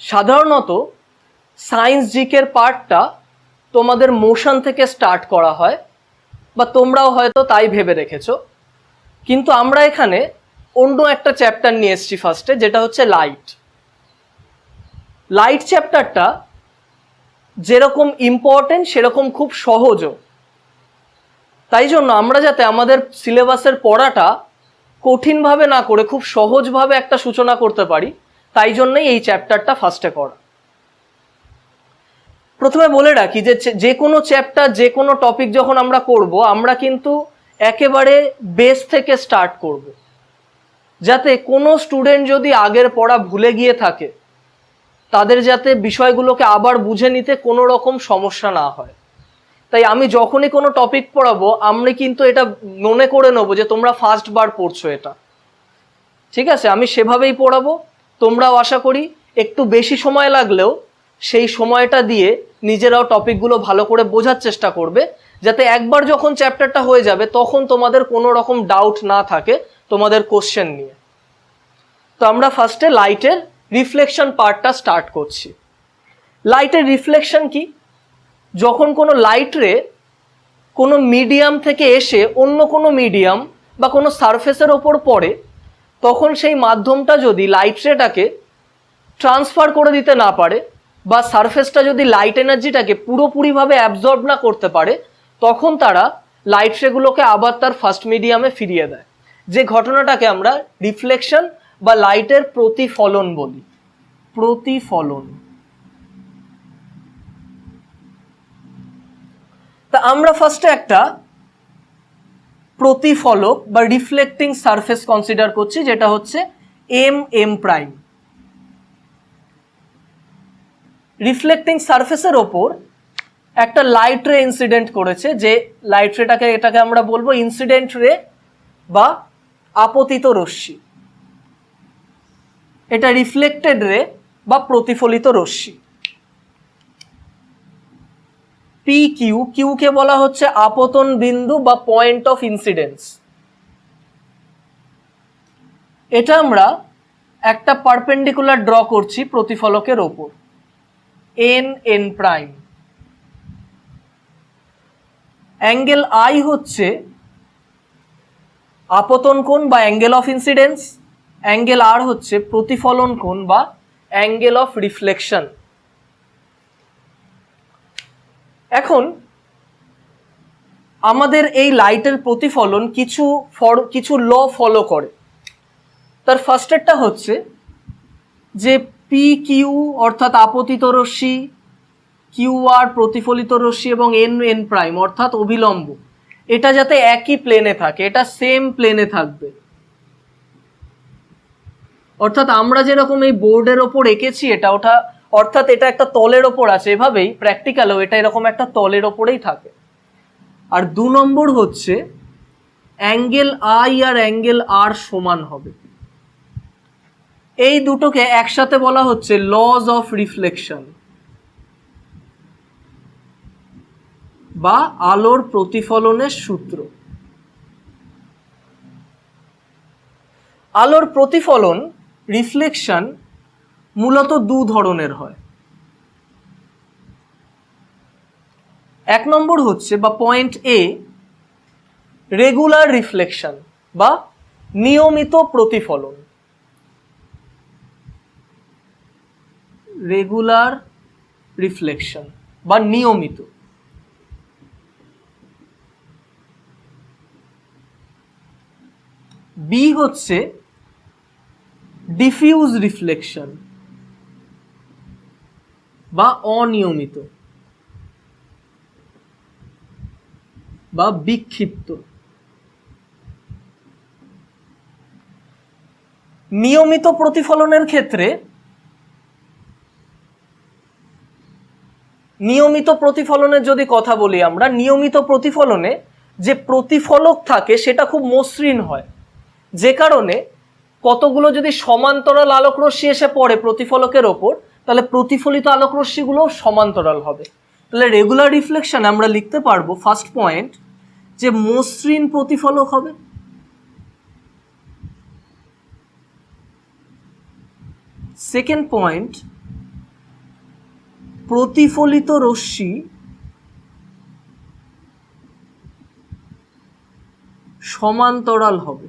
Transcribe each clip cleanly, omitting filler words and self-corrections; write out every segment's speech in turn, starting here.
সাধারণত সায়েন্স জিকের পার্টটা তোমাদের মোশন থেকে স্টার্ট করা হয়, বা তোমরাও হয়তো তাই ভেবে রেখেছো। কিন্তু আমরা এখানে অন্য একটা চ্যাপ্টার নিয়ে এসেছি ফার্স্টে, যেটা হচ্ছে লাইট। লাইট চ্যাপ্টারটা যেরকম ইম্পর্টেন্ট সেরকম খুব সহজও। তাই জন্য আমরা যাতে আমাদের সিলেবাসের পড়াটা কঠিনভাবে না করে খুব সহজভাবে একটা সূচনা করতে পারি, তাই জন্যই এই চ্যাপ্টারটা ফার্স্টে করা। প্রথমে বলে রাখি যে কোনো চ্যাপ্টার, যে কোনো টপিক যখন আমরা করব, আমরা কিন্তু একেবারে বেস থেকে স্টার্ট করব, যাতে কোনো স্টুডেন্ট যদি আগের পড়া ভুলে গিয়ে থাকে তাদের যাতে বিষয়গুলোকে আবার বুঝে নিতে কোনো রকম সমস্যা না হয়। তাই আমি যখনই কোনো টপিক পড়াবো, আমি কিন্তু এটা মনে করে নেবো যে তোমরা ফার্স্ট বার পড়ছো এটা, ঠিক আছে? আমি সেভাবেই পড়াবো। তোমরাও আশা করি একটু বেশি সময় লাগলেও সেই সময়টা দিয়ে নিজেরাও টপিকগুলো ভালো করে বোঝার চেষ্টা করবে, যাতে একবার যখন চ্যাপ্টারটা হয়ে যাবে তখন তোমাদের কোনো রকম ডাউট না থাকে তোমাদের কোশ্চেন নিয়ে। তো আমরা ফার্স্টে লাইটের রিফ্লেকশন পার্টটা স্টার্ট করছি। লাইটের রিফ্লেকশন কি? যখন কোনো লাইট রে কোনো মিডিয়াম থেকে এসে অন্য কোনো মিডিয়াম বা কোনো সারফেসের ওপর পড়ে, তখন সেই মাধ্যমটা যদি লাইট রেটাকে ট্রান্সফার করে দিতে না পারে, বা সারফেসটা যদি লাইট এনার্জিটাকে পুরোপুরিভাবে অ্যাবজর্ব না করতে পারে, তখন তারা লাইট রেগুলোকে আবার তার ফার্স্ট মিডিয়ামে ফিরিয়ে দেয়। যে ঘটনাটাকে আমরা রিফ্লেকশন বা লাইটের প্রতিফলন বলি। প্রতিফলন। তা আমরা ফার্স্টে একটা প্রতিফলক বা রিফ্লেক্টিং সারফেস কনসিডার করছি, যেটা হচ্ছে এম প্রাইম। রিফ্লেক্টিং সারফেসের ওপর একটা লাইট রে ইনসিডেন্ট করেছে, যে লাইট এটাকে আমরা বলবো ইনসিডেন্ট রে বা আপতিত রশ্মি। এটা রিফ্লেক্টেড রে বা প্রতিফলিত রশ্মি। পি কিউ কে বলা হচ্ছে আপতন বিন্দু বা পয়েন্ট অফ ইনসিডেন্স। এটা আমরা একটা পারপেন্ডিকুলার ড্র করছি প্রতিফলকের ওপর, এন প্রাইম। অ্যাঙ্গেল আই হচ্ছে আপতন কোণ বা অ্যাঙ্গেল অফ ইনসিডেন্স, অ্যাঙ্গেল আর হচ্ছে প্রতিফলন কোণ বা অ্যাঙ্গেল অফ রিফ্লেকশন। এখন আমাদের এই লাইটের প্রতিফলন কিছু ল ফলো করে। তার ফার্স্টেরটা হচ্ছে যে পি কিউ অর্থাৎ আপতিত রশ্মি, কিউ আর প্রতিফলিত রশ্মি এবং এন প্রাইম অর্থাৎ অভিলম্ব, এটা যাতে একই প্লেনে থাকে, এটা সেম প্লেনে থাকবে। অর্থাৎ আমরা যেরকম এই বোর্ডের ওপর এঁকেছি ওটা অর্থাৎ এটা একটা তলের ওপর আছে, এভাবেই প্র্যাকটিক্যালেও এটা এরকম একটা তলের ওপরেই থাকে। আর 2 নম্বর হচ্ছে অ্যাঙ্গেল আই আর অ্যাঙ্গেল আর সমান হবে। এই দুটোকে একসাথে বলা হচ্ছে লজ অফ রিফ্লেকশন বা আলোর প্রতিফলনের সূত্র। আলোর প্রতিফলন রিফ্লেকশন মূলত 2 ধরনের হয়। 1 নম্বর হচ্ছে বা পয়েন্ট এ, রেগুলার রিফ্লেকশন বা নিয়মিত প্রতিফলন। রেগুলার রিফ্লেকশন বা নিয়মিত। বি হচ্ছে ডিফিউজ রিফ্লেকশন বা অনিয়মিত বা বিক্ষিপ্ত। নিয়মিত প্রতিফলনের ক্ষেত্রে নিয়মিত প্রতিফলনের যদি কথা বলি আমরা, নিয়মিত প্রতিফলনে যে প্রতিফলক থাকে সেটা খুব মসৃণ হয়, যে কারণে কতগুলো যদি সমান্তরাল আলোক রশ্মি এসে পড়ে প্রতিফলকের ওপর, তাহলে প্রতিফলিত আলোক রশ্মিগুলো সমান্তরাল হবে। তাহলে রেগুলার রিফ্লেকশন আমরা লিখতে পারবো ফার্স্ট পয়েন্ট যে মসৃণ প্রতিফলক হবে। সেকেন্ড পয়েন্ট প্রতিফলিত রশ্মি সমান্তরাল হবে।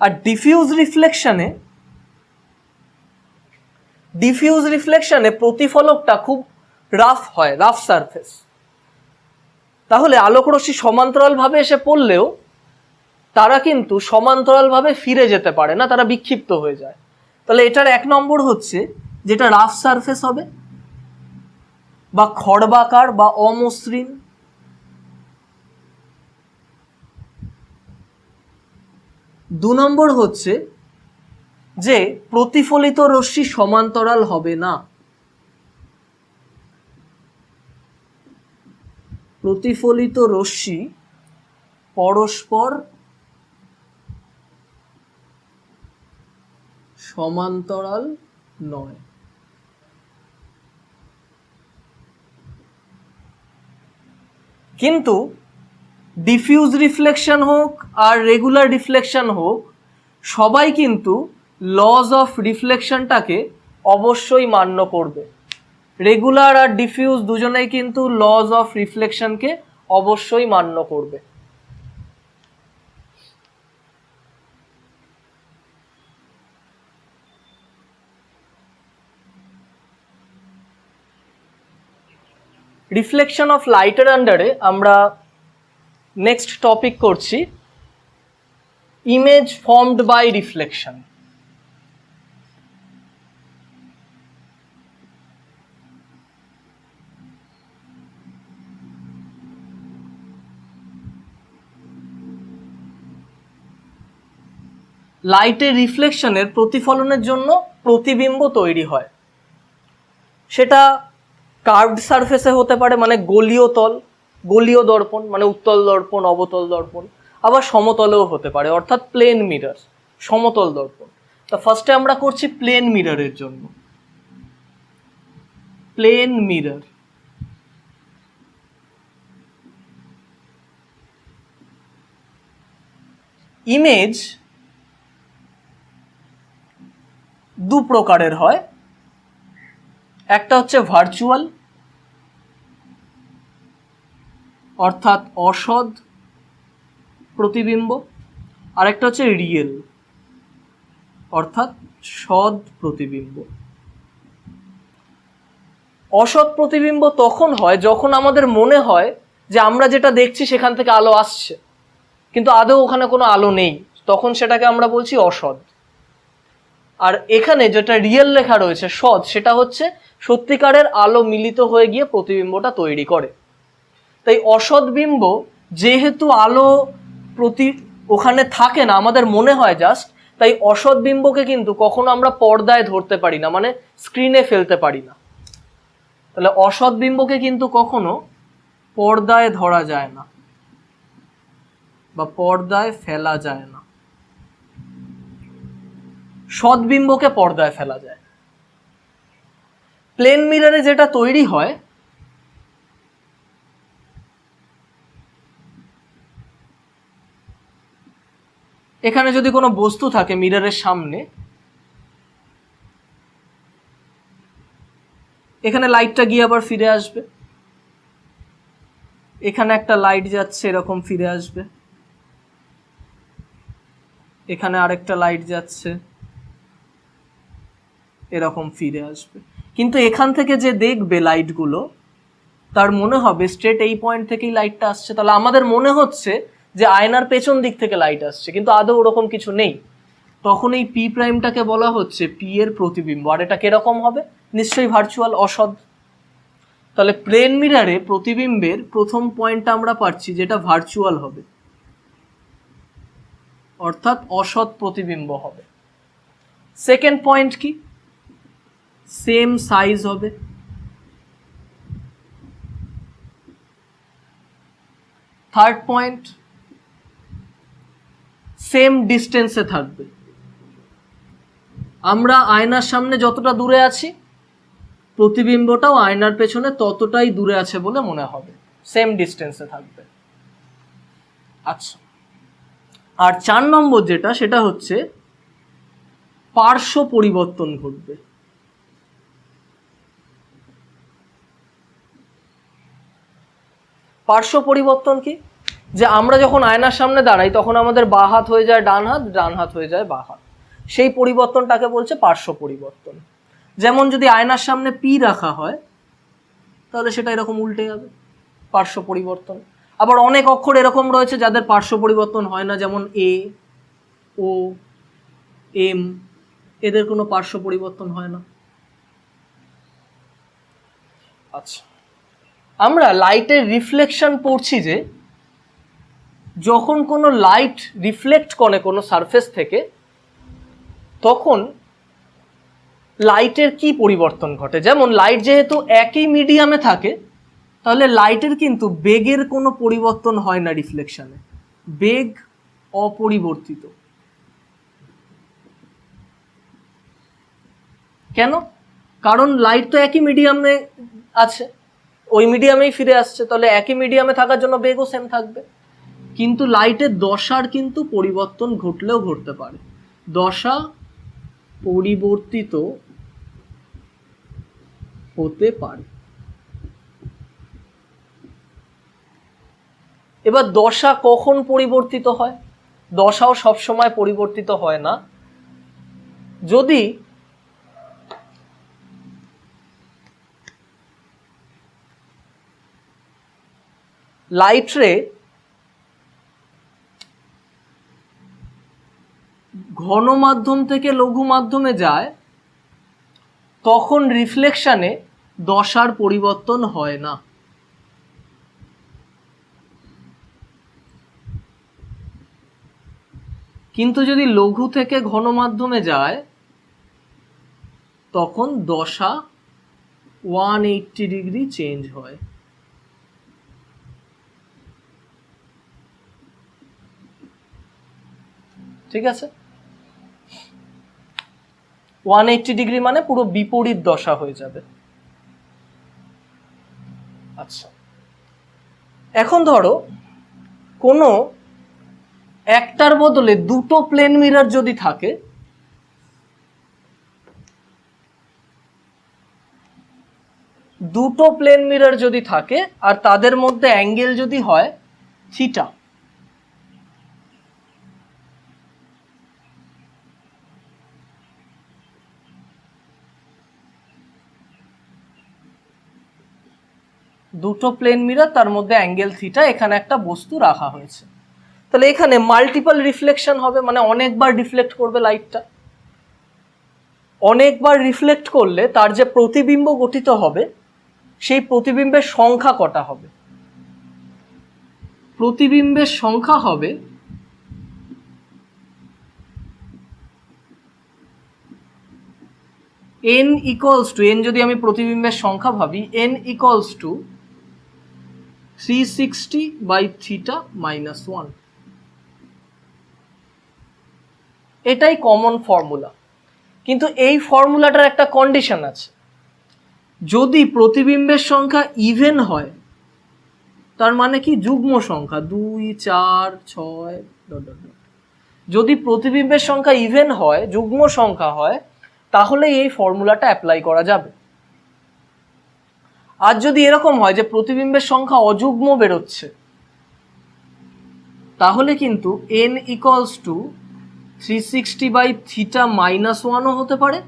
আর ডিফিউজ রিফ্লেকশনে প্রতিফলকটা খুব রাফ হয়, রাফ সারফেস। তাহলে আলোক রশ্মি সমান্তরালভাবে এসে পড়লেও তারা কিন্তু সমান্তরালভাবে ফিরে যেতে পারে না, তারা বিক্ষিপ্ত হয়ে যায়। তাহলে এটার 1 নম্বর হচ্ছে যেটা রাফ সারফেস হবে বা খড়বাকার বা অমসৃণ। 2 নম্বর হচ্ছে যে প্রতিফলিত রশ্মি সমান্তরাল হবে না। প্রতিফলিত রশ্মি পরস্পর সমান্তরাল নয়। কিন্তু ডিফিউজ রিফ্লেকশন হোক আর রেগুলার রিফ্লেকশন হোক, সবাই কিন্তু লজ অফ রিফ্লেকশনটাকে অবশ্যই মান্য করবে। রেগুলার আর ডিফিউজ দুজনেই কিন্তু লজ অফ রিফ্লেকশনকে অবশ্যই মান্য করবে। রিফ্লেকশন অফ লাইটের আন্ডারে আমরা নেক্সট টপিক করছি ইমেজ ফর্মড বাই রিফ্লেকশন। লাইটের রিফ্লেকশনের প্রতিফলনের জন্য প্রতিবিম্ব তৈরি হয়। সেটা কার্ভড সারফেসে হতে পারে, মানে গলীয় দর্পণ, মানে উত্তল দর্পণ, অবতল দর্পণ, আবার সমতলেও হতে পারে, অর্থাৎ প্লেন মিরর, সমতল দর্পণ। তা ফার্স্টে আমরা করছি প্লেন মিররের জন্য। প্লেন মিরর ইমেজ 2 প্রকারের হয়। একটা হচ্ছে ভার্চুয়াল, অর্থাৎ অসৎ প্রতিবিম্ব, আর একটা হচ্ছে রিয়েল, অর্থাৎ সৎ প্রতিবিম্ব। অসৎ প্রতিবিম্ব তখন হয় যখন আমাদের মনে হয় যে আমরা যেটা দেখছি সেখান থেকে আলো আসছে, কিন্তু আদৌ ওখানে কোনো আলো নেই, তখন সেটাকে আমরা বলছি অসৎ। আর এখানে যেটা রিয়েল লেখা রয়েছে সৎ, সেটা হচ্ছে সত্যিকারের আলো মিলিত হয়ে গিয়ে প্রতিবিম্বটা তৈরি করে। তাই অসৎ বিম্ব যেহেতু আলো ওখানে থাকে না, আমাদের মনে হয় জাস্ট, তাই অসৎ বিম্বকে কিন্তু কখনো আমরা পর্দায় ধরতে পারি না, মানে স্ক্রিনে ফেলতে পারি না। তাহলে অসৎ বিম্বকে কিন্তু কখনো পর্দায় ধরা যায় না বা পর্দায় ফেলা যায় না। সৎবিম্বকে পর্দায় ফেলা যায়। প্লেন মিররে যেটা তৈরি হয়, এখানে যদি কোনো বস্তু থাকে মিররের সামনে, এখানে লাইটটা গিয়ে আবার ফিরে আসবে, এখানে একটা লাইট যাচ্ছে এরকম ফিরে আসবে, এখানে আরেকটা লাইট যাচ্ছে এরকম ফিরে আসবে। কিন্তু এখান থেকে যে দেখবে লাইটগুলো, তার মনে হবে স্ট্রেট এই পয়েন্ট থেকেই লাইটটা আসছে। তাহলে আমাদের মনে হচ্ছে যে আয়নার পেছন দিক থেকে লাইট আসছে, কিন্তু আদৌ ওরকম কিছু নেই। তখন এই পি প্রাইমটাকে বলা হচ্ছে পি এর প্রতিবিম্ব। আর এটা কিরকম হবে? নিশ্চয়ই ভার্চুয়াল, অসৎ। তাহলে প্লেন মিররে প্রতিবিম্বের প্রথম পয়েন্টটা আমরা পাচ্ছি যেটা ভার্চুয়াল হবে, অর্থাৎ অসৎ প্রতিবিম্ব হবে। সেকেন্ড পয়েন্ট কি? সেম সাইজ হবে। থার্ড পয়েন্ট, সেম ডিস্টেন্সে থাকবে। আমরা আয়নার সামনে যতটা দূরে আছি, প্রতিবিম্বটাও আয়নার পেছনে ততটাই দূরে আছে বলে মনে হবে, সেম ডিস্টেন্সে থাকবে। আচ্ছা, আর 4 নম্বর যেটা, সেটা হচ্ছে পার্শ্ব পরিবর্তন ঘটবে। পার্শ্ব পরিবর্তন কি? যে আমরা যখন আয়নার সামনে দাঁড়াই তখন আমাদের বাঁ হাত হয়ে যায় ডান হাত, ডান হাত হয়ে যায় বাঁ হাত, সেই পরিবর্তনটাকে বলছে পার্শ্ব পরিবর্তন। যেমন যদি আয়নার সামনে পি রাখা হয় তাহলে সেটা এরকম উল্টে যাবে, পার্শ্ব পরিবর্তন। আবার অনেক অক্ষর এরকম রয়েছে যাদের পার্শ্ব পরিবর্তন হয় না, যেমন এ, ও, এম, এদের কোনো পার্শ্ব পরিবর্তন হয় না। আচ্ছা, আমরা লাইটের রিফ্লেকশন পড়ছি যে যখন কোনো লাইট রিফ্লেক্ট করে কোনো সারফেস থেকে তখন লাইটের কি পরিবর্তন ঘটে। যেমন লাইট যেহেতু একই মিডিয়ামে থাকে তাহলে লাইটের কিন্তু বেগের কোনো পরিবর্তন হয় না রিফ্লেকশনে, বেগ অপরিবর্তিত। কেন? কারণ লাইট তো একই মিডিয়ামে আছে, ওই মিডিয়ামেই ফিরে আসছে, তাহলে একই মিডিয়ামে থাকার জন্য বেগও সেম থাকবে। কিন্তু লাইটের দশার কিন্তু পরিবর্তন ঘটলেও ঘটতে পারে, দশা পরিবর্তিত হতে পারে। এবার দশা কখন পরিবর্তিত হয়? দশাও সবসময় পরিবর্তিত হয় না। যদি লাইট রে ঘন মাধ্যম থেকে লঘু মাধ্যমে যায় তখন রিফ্লেকশনে দশার পরিবর্তন হয় না। কিন্তু যদি লঘু থেকে ঘন মাধ্যমে যায় তখন দশা 180 ডিগ্রি চেঞ্জ হয়। ঠিক আছে, 180 ডিগ্রি মানে পুরো বিপরীত দশা হয়ে যাবে। আচ্ছা, এখন ধরো কোনো একটার বদলে দুটো প্লেন মিরর যদি থাকে, দুটো প্লেন মিরর যদি থাকে আর তাদের মধ্যে অ্যাঙ্গেল যদি হয় থিটা, দুটো প্লেন মিরর তার মধ্যে অ্যাঙ্গেল থিটা, এখানে একটা বস্তু রাখা হয়েছে, তাহলে এখানে মাল্টিপল রিফ্লেকশন হবে, মানে অনেকবার রিফ্লেক্ট করবে লাইটটা। অনেকবার রিফ্লেক্ট করলে তার যে প্রতিবিম্ব গঠিত হবে সেই প্রতিবিম্বের সংখ্যা কটা হবে? প্রতিবিম্বের সংখ্যা হবে n ইকুয়ালস টু, n যদি আমি প্রতিবিম্বের সংখ্যা ভাবি, n equals to 360 by theta minus 1। এটাই কমন ফর্মুলা, কিন্তু এই ফর্মুলাটার একটা কন্ডিশন আছে। যদি প্রতিবিম্বের সংখ্যা ইভেন হয়, তার মানে কি যুগ্ম সংখ্যা 2, 4, 6, যদি প্রতিবিম্বের সংখ্যা ইভেন হয়, যুগ্ম সংখ্যা হয়, তাহলে এই ফর্মুলাটা অ্যাপ্লাই করা যাবে। আর যদি এরকম হয় যে প্রতিবিম্বের সংখ্যা অযুগ্ম বেরোচ্ছে, তাহলে কিন্তু n equals to 360 by theta minus 1ও হতে পারে,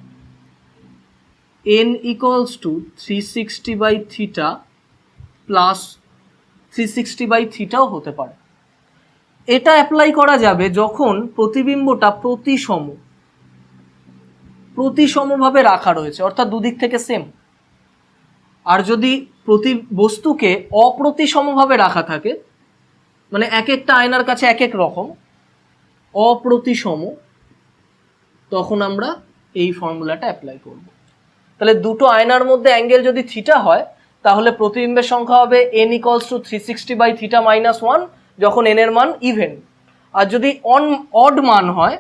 n equals to 360 by theta plus 360 by থিটাও হতে পারে। এটা অ্যাপ্লাই করা যাবে যখন প্রতিবিম্বটা প্রতিসমভাবে রাখা রয়েছে, অর্থাৎ দুদিক থেকে সেম। আর যদি বস্তুকে অপ্রতিসমভাবে রাখা থাকে, মানে এক একটা আয়নার কাছে এক এক রকম অপ্রতিসম, তখন আমরা এই ফর্মুলাটা অ্যাপ্লাই করব। তাহলে দুটো আয়নার মধ্যে অ্যাঙ্গেল যদি থিটা হয় তাহলে প্রতিবিম্বের সংখ্যা হবে n equals to 360 by theta minus 1 যখন n এর মান ইভেন। আর যদি অড মান হয়,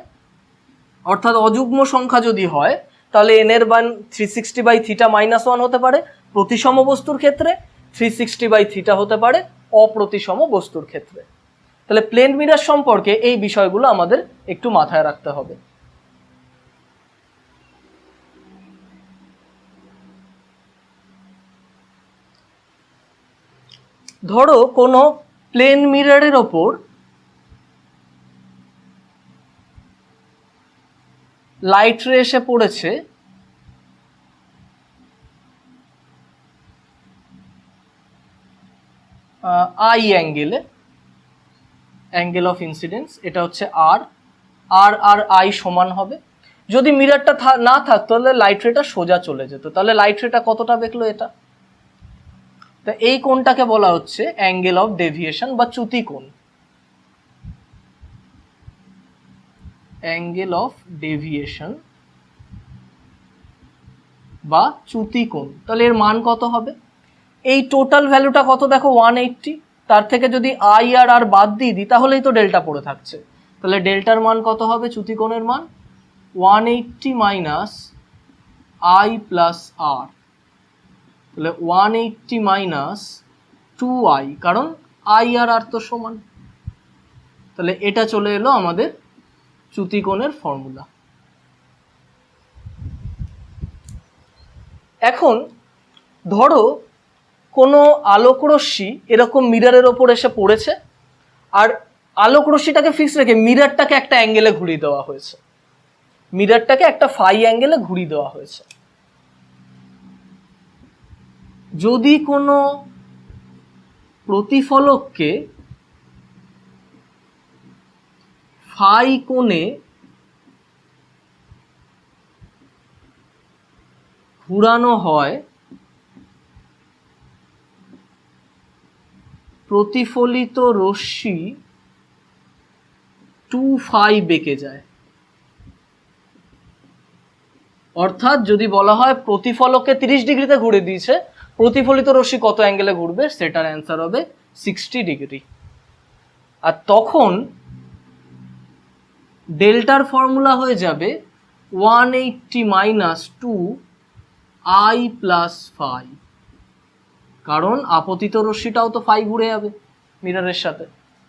অর্থাৎ অযুগ্ম সংখ্যা যদি হয়, তাহলে n এর মান 360 বাই থিটা মাইনাস 1 হতে পারে প্রতিসম বস্তুর ক্ষেত্রে, 360 বাই থিটা হতে পারে অপ্রতিসম বস্তুর ক্ষেত্রে। তাহলে প্লেন মিরর সম্পর্কে এই বিষয়গুলো আমাদের একটু মাথায় রাখতে হবে। ধরো কোনো প্লেন মিররের ওপর লাইট রে এসে পড়েছে আই অ্যাঙ্গেলে, অ্যাঙ্গেল অফ ইনসিডেন্স এটা হচ্ছে আর, আর আর আই সমান হবে। যদি মিররটা না থাকতো তাহলে লাইট রেটা সোজা চলে যেত, তাহলে লাইট রেটা কতটা বেঁকলো এটা, তা এই কোণটাকে বলা হচ্ছে অ্যাঙ্গেল অফ ডেভিয়েশন বা চ্যুতি কোণ, অ্যাঙ্গেল অফ ডেভিয়েশন বা চ্যুতি কোণ। তাহলে এর মান কত হবে, এই টোটাল ভ্যালুটা কত দেখো 180, তার থেকে যদি আই আর আর বাদ দিয়ে দিই তাহলেই তো ডেল্টা পড়ে থাকছে, তাহলে ডেল্টার মান কত হবে, চ্যুতি কোণের মান 180 মাইনাস আই প্লাস আর, তাহলে 180 মাইনাস 2i, কারণ আই আর আর তো সমান। তাহলে এটা চলে এলো আমাদের চ্যুতি কোণের ফর্মুলা। এখন ধরো কোনো আলোকরশ্মি এরকম মিররের ওপর এসে পড়েছে, আর আলোকরশ্মিটাকে ফিক্স রেখে মিররটাকে একটা অ্যাঙ্গেলে ঘুরিয়ে দেওয়া হয়েছে, মিররটাকে একটা ফাই অ্যাঙ্গেলে ঘুরিয়ে দেওয়া হয়েছে। যদি কোনো প্রতিফলককে ফাই কোণে ঘুরানো হয়, প্রতিফলিত রশ্মি 2ফাই বেঁকে যায়। অর্থাৎ যদি বলা হয় প্রতিফলককে 30 ডিগ্রিতে ঘুরে দিয়েছে, প্রতিফলিত রশ্মি কত অ্যাঙ্গেলে ঘুরবে, সেটার অ্যান্সার হবে 60 ডিগ্রি। আর তখন ডেল্টার ফর্মুলা হয়ে যাবে 180 মাইনাস 2i প্লাস ফাই, কারণ আপতিত রশ্মিটাও তো ফাই ঘুরে যাবে মিররের সাথে,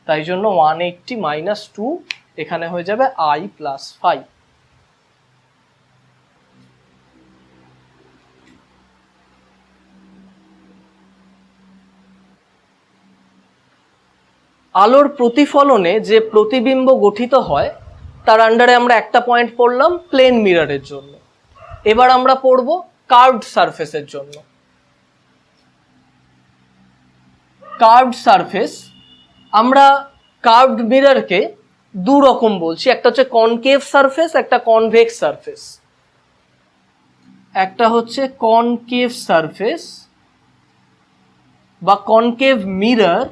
তাই জন্য 180 মাইনাস 2 এখানে হয়ে যাবে i প্লাস ফাই। আলোর প্রতিফলনে যে প্রতিবিম্ব গঠিত হয় তার আন্ডারে আমরা একটা পয়েন্ট পড়লাম প্লেন মিররের জন্য। এবার আমরা পড়ব কার্ভড সারফেসের জন্য। কার্ভড সারফেস, আমরা কার্ভড মিররকে দু রকম বলছি, একটা হচ্ছে কনকেভ সারফেস, একটা কনভেক্স সারফেস। একটা হচ্ছে কনকেভ সারফেস বা কনকেভ মিরর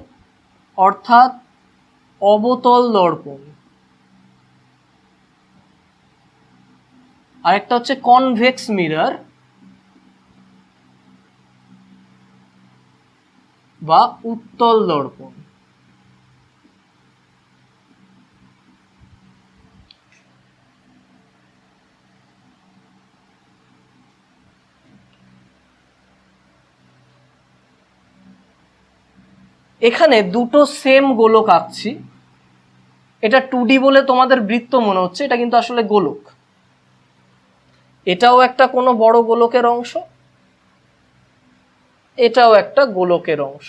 অর্থাৎ অবতল দর্পণ, আরেকটা হচ্ছে কনভেক্স মিরর বা উত্তল দর্পণ। এখানে দুটো সেম গোলক আঁকছি, এটা 2D বলে তোমাদের বৃত্ত মনে হচ্ছে, এটা কিন্তু আসলে গোলক। এটাও একটা কোনো বড় গোলকের অংশ, এটাও একটা গোলকের অংশ।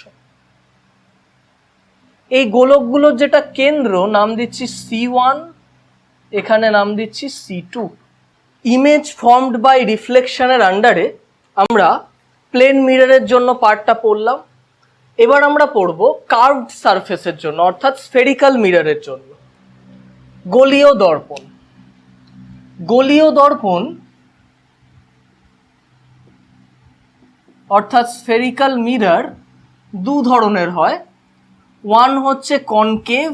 এই গোলকগুলোর যেটা কেন্দ্র নাম দিচ্ছি C1, এখানে নাম দিচ্ছি C2। ইমেজ ফর্মড বাই রিফ্লেকশনের আন্ডারে আমরা প্লেন মিররের জন্য পার্টটা পড়লাম। এবার আমরা পড়ব কার্ভড সারফেসের জন্য অর্থাৎ স্ফেরিক্যাল মিররের জন্য। গোলীয় দর্পণ, গোলীয় দর্পণ অর্থাৎ স্ফেরিক্যাল মিরর দু ধরনের হয়। ওয়ান হচ্ছে কনকেভ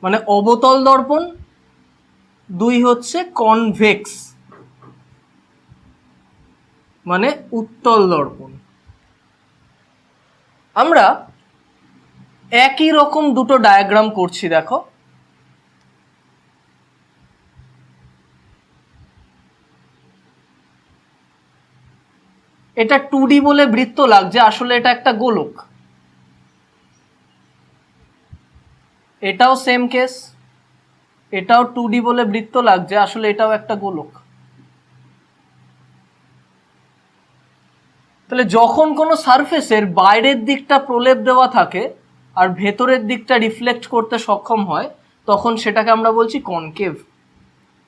মানে অবতল দর্পণ, দুই হচ্ছে কনভেক্স মানে উত্তল দর্পণ। আমরা একই রকম দুটো ডায়াগ্রাম করছি, দেখো এটা 2D বলে বৃত্ত লাগছে, আসলে এটা একটা গোলক। এটাও সেম কেস, এটাও 2D বলে বৃত্ত লাগছে, আসলে এটাও একটা গোলক। তাহলে যখন কোনো সারফেসের বাইরের দিকটা প্রলেপ দেওয়া থাকে আর ভেতরের দিকটা রিফ্লেক্ট করতে সক্ষম হয়, তখন সেটাকে আমরা বলছি কনকেভ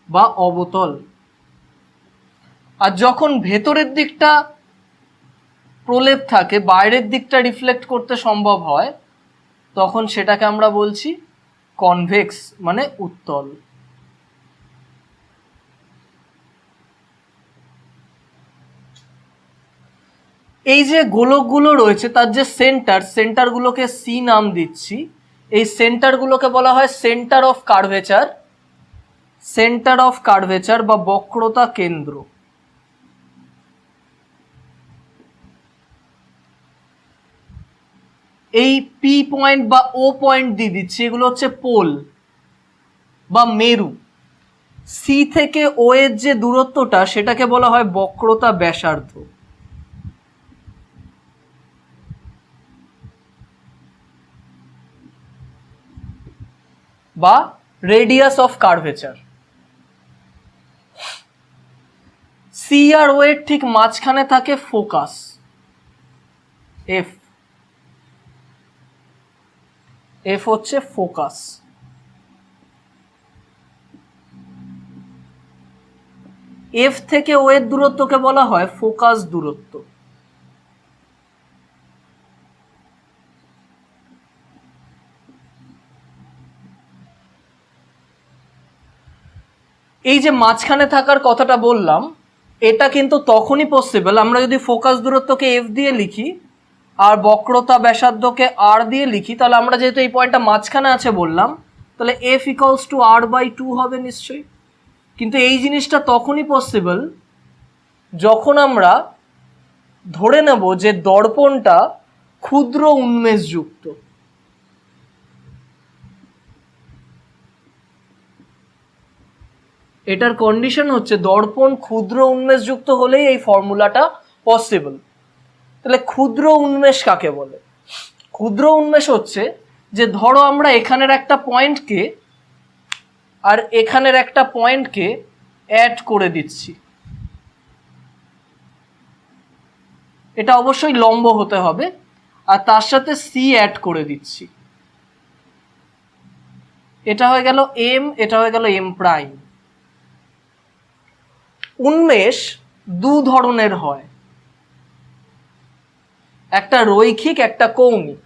বা অবতল। আর যখন ভেতরের দিকটা প্রলেপ থাকে, বাইরের দিকটা রিফ্লেক্ট করতে সম্ভব হয়, তখন সেটাকে আমরা বলছি কনভেক্স মানে উত্তল। এই যে গোলকগুলো রয়েছে তার যে সেন্টারগুলোকে সি নাম দিচ্ছি, এই সেন্টারগুলোকে বলা হয় সেন্টার অফ কার্ভেচার বা বক্রতা কেন্দ্র। এই পি পয়েন্ট বা ও পয়েন্ট দিয়ে দিচ্ছি, এগুলো হচ্ছে পোল বা মেরু। সি থেকে ও এর যে দূরত্বটা সেটাকে বলা হয় বক্রতা ব্যাসার্ধ বা রেডিয়াস অফ কার্ভেচার। সি আর ও এর ঠিক মাঝখানে থাকে ফোকাস এফ, এফ হচ্ছে ফোকাস। এফ থেকে ও এর দূরত্বকে বলা হয় ফোকাস দূরত্ব। এই যে মাঝখানে থাকার কথাটা বললাম, এটা কিন্তু তখনই পসিবল আমরা যদি ফোকাস দূরত্বকে এফ দিয়ে লিখি আর বক্রতা ব্যাসার্ধকে আর দিয়ে লিখি। তাহলে আমরা যেহেতু এই পয়েন্টটা মাঝখানে আছে বললাম, তাহলে এফ ইকুয়ালস টু r/2 হবে নিশ্চয়ই। কিন্তু এই জিনিসটা তখনই পসিবল যখন আমরা ধরে নেব যে দর্পণটা ক্ষুদ্র উন্মেষযুক্ত। এটার কন্ডিশন হচ্ছে দর্পণ ক্ষুদ্র উন্মেষযুক্ত হলেই এই ফর্মুলাটা পসিবল। তাহলে ক্ষুদ্র উন্মেষ কাকে বলে? ক্ষুদ্র উন্মেষ হচ্ছে যে ধরো আমরা এখানের একটা পয়েন্টকে আর এখানের একটা পয়েন্টকে অ্যাড করে দিচ্ছি। এটা অবশ্যই লম্ব হতে হবে, আর তার সাথে সি অ্যাড করে দিচ্ছি। এটা হয়ে গেল এম, এটা হয়ে গেল এম প্রাইম। উন্মেষ দু ধরনের হয়, একটা রৈখিক, একটা কৌণিক।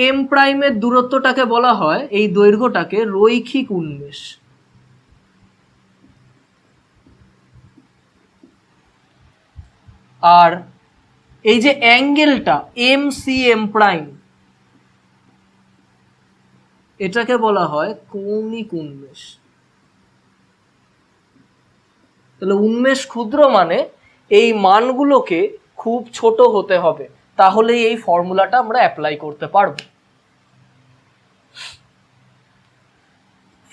এম প্রাইমের দূরত্বটাকে বলা হয়, এই দৈর্ঘ্যটাকে রৈখিক উন্মেষ। আর এই যে অ্যাঙ্গেলটা এম সি এম প্রাইম, এটাকে বলা হয় কৌণিক উন্মেষ। তাহলে উন্মেষ ক্ষুদ্র মানে এই মানগুলোকে খুব ছোট হতে হবে, তাহলেই এই ফর্মুলাটা আমরা অ্যাপ্লাই করতে পারবো।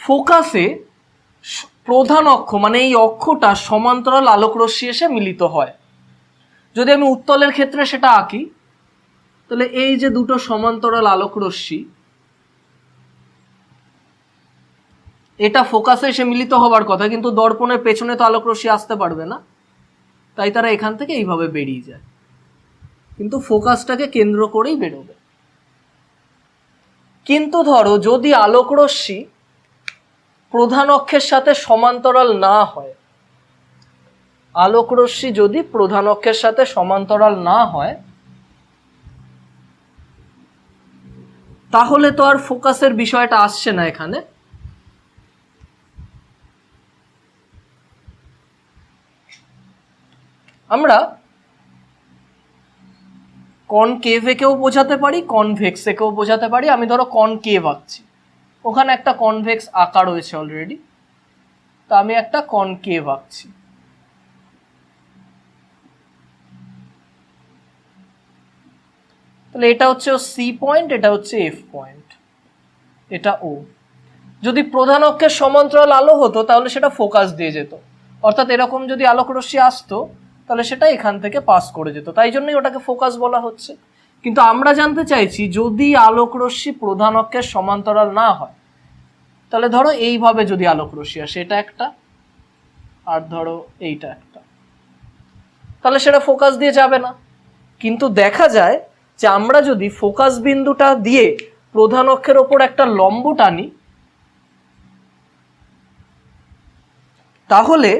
ফোকাসে প্রধান অক্ষ মানে এই অক্ষটা সমান্তরাল আলোক রশ্মি এসে মিলিত হয়। যদি আমি উত্তলের ক্ষেত্রে সেটা আঁকি, তাহলে এই যে দুটো সমান্তরাল আলোক রশ্মি, এটা ফোকাসে এসে মিলিত হবার কথা, কিন্তু দর্পণের পেছনে তো আলোক রশ্মি আসতে পারবে না, তাই তারা এখান থেকে এইভাবে বেরিয়ে যায়, কিন্তু ফোকাসটাকে কেন্দ্র করেই বেরোবে। কিন্তু ধরো যদি আলোক রশ্মি প্রধান অক্ষের সাথে সমান্তরাল না হয়, আলোক রশ্মি যদি প্রধান অক্ষের সাথে সমান্তরাল না হয়, তাহলে তো আর ফোকাসের বিষয়টা আসছে না এখানে। আমরা কনকেভেকেও বোঝাতে পারি, কনভেক্সেকেও বোঝাতে পারি। আমি ধরো কনকেভ আঁকছি, ওখানে একটা কনভেক্স আঁকা রয়েছে অলরেডি, তা আমি একটা কনকেভ আঁকছি। তাহলে এটা হচ্ছে সি পয়েন্ট, এটা হচ্ছে এফ পয়েন্ট, এটা ও। যদি প্রধান অক্ষের সমান্তরাল আলো হতো তাহলে সেটা ফোকাস দিয়ে যেত, অর্থাৎ এরকম যদি আলোক রশ্মি আসতো তাহলে সেটা এখান থেকে পাস করে যেত, তাই জন্যই ওটাকে ফোকাস বলা হচ্ছে। কিন্তু আমরা জানতে চাইছি যদি আলোক রশ্মি প্রধান অক্ষের সমান্তরাল না হয়, তাহলে ধরো এইভাবে যদি আলোক রশ্মি আসে, এটা একটা আর ধরো এইটা একটা, তাহলে সেটা ফোকাস দিয়ে যাবে না। কিন্তু দেখা যায় যে আমরা যদি ফোকাস বিন্দুটা দিয়ে প্রধান অক্ষের ওপর একটা লম্ব টানি, তাহলে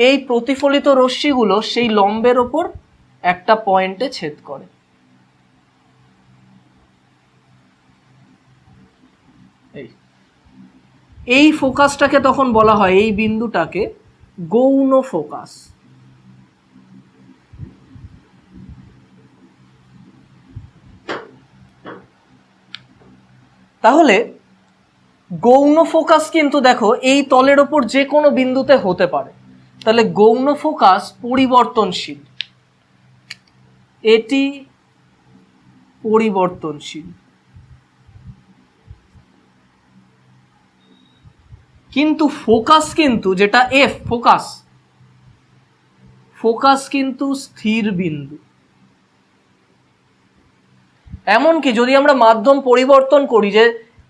এই প্রতিফলিত রশ্মিগুলো সেই লম্বের ওপর একটা পয়েন্টে ছেদ করে। এই ফোকাসটাকে তখন বলা হয়, এই বিন্দুটাকে গৌণ ফোকাস। তাহলে গৌণ ফোকাস কিন্তু দেখো এই তলের ওপর যে কোনো বিন্দুতে হতে পারে। তাহলে গৌণ ফোকাস পরিবর্তনশীল, এটি পরিবর্তনশীল। কিন্তু ফোকাস কিন্তু যেটা এফ ফোকাস, ফোকাস কিন্তু স্থির বিন্দু। এমনকি যদি আমরা মাধ্যম পরিবর্তন করি, যে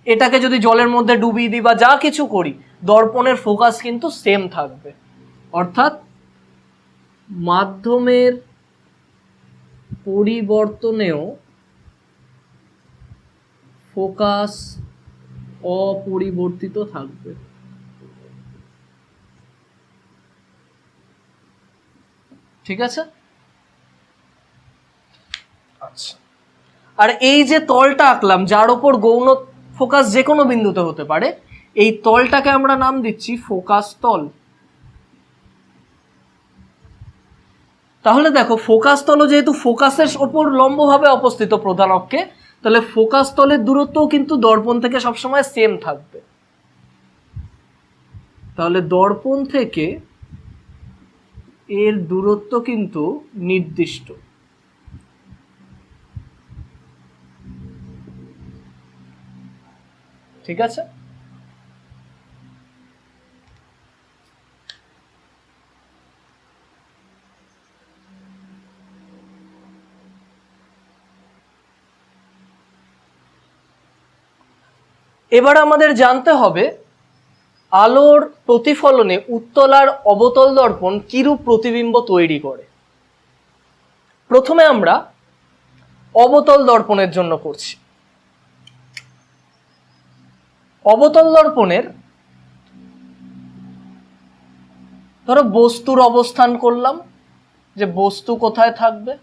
এটাকে যদি জলের মধ্যে ডুবিয়ে দিই বা যা কিছু করি, দর্পণের ফোকাস কিন্তু সেম থাকবে। অর্থাৎ মাধ্যমের পরিবর্তনেও ফোকাস অপরিবর্তিত থাকবে। ঠিক আছে? আচ্ছা, আর এই যে তলটা আঁকলাম যার ওপর গৌণ ফোকাস যে কোনো বিন্দুতে হতে পারে, এই তলটাকে আমরা নাম দিচ্ছি ফোকাস তল। তাহলে দেখো ফোকাস তল যেহেতু ফোকাসের ওপর লম্বভাবে অবস্থিত প্রধান অক্ষে, তাহলে ফোকাস তলের দূরত্বও কিন্তু দর্পণ থেকে সবসময় সেম থাকবে। তাহলে দর্পণ থেকে এর দূরত্ব কিন্তু নির্দিষ্ট। ঠিক আছে? এবার আমাদের জানতে হবে আলোর প্রতিফলনে উত্তল আর অবতল দর্পণ কিরূপ প্রতিবিম্ব তৈরি করে। প্রথমে আমরা অবতল দর্পণের জন্য করছি। অবতল দর্পণের ধরো বস্তুর অবস্থান করলাম, যে বস্তু কোথায় থাকবে,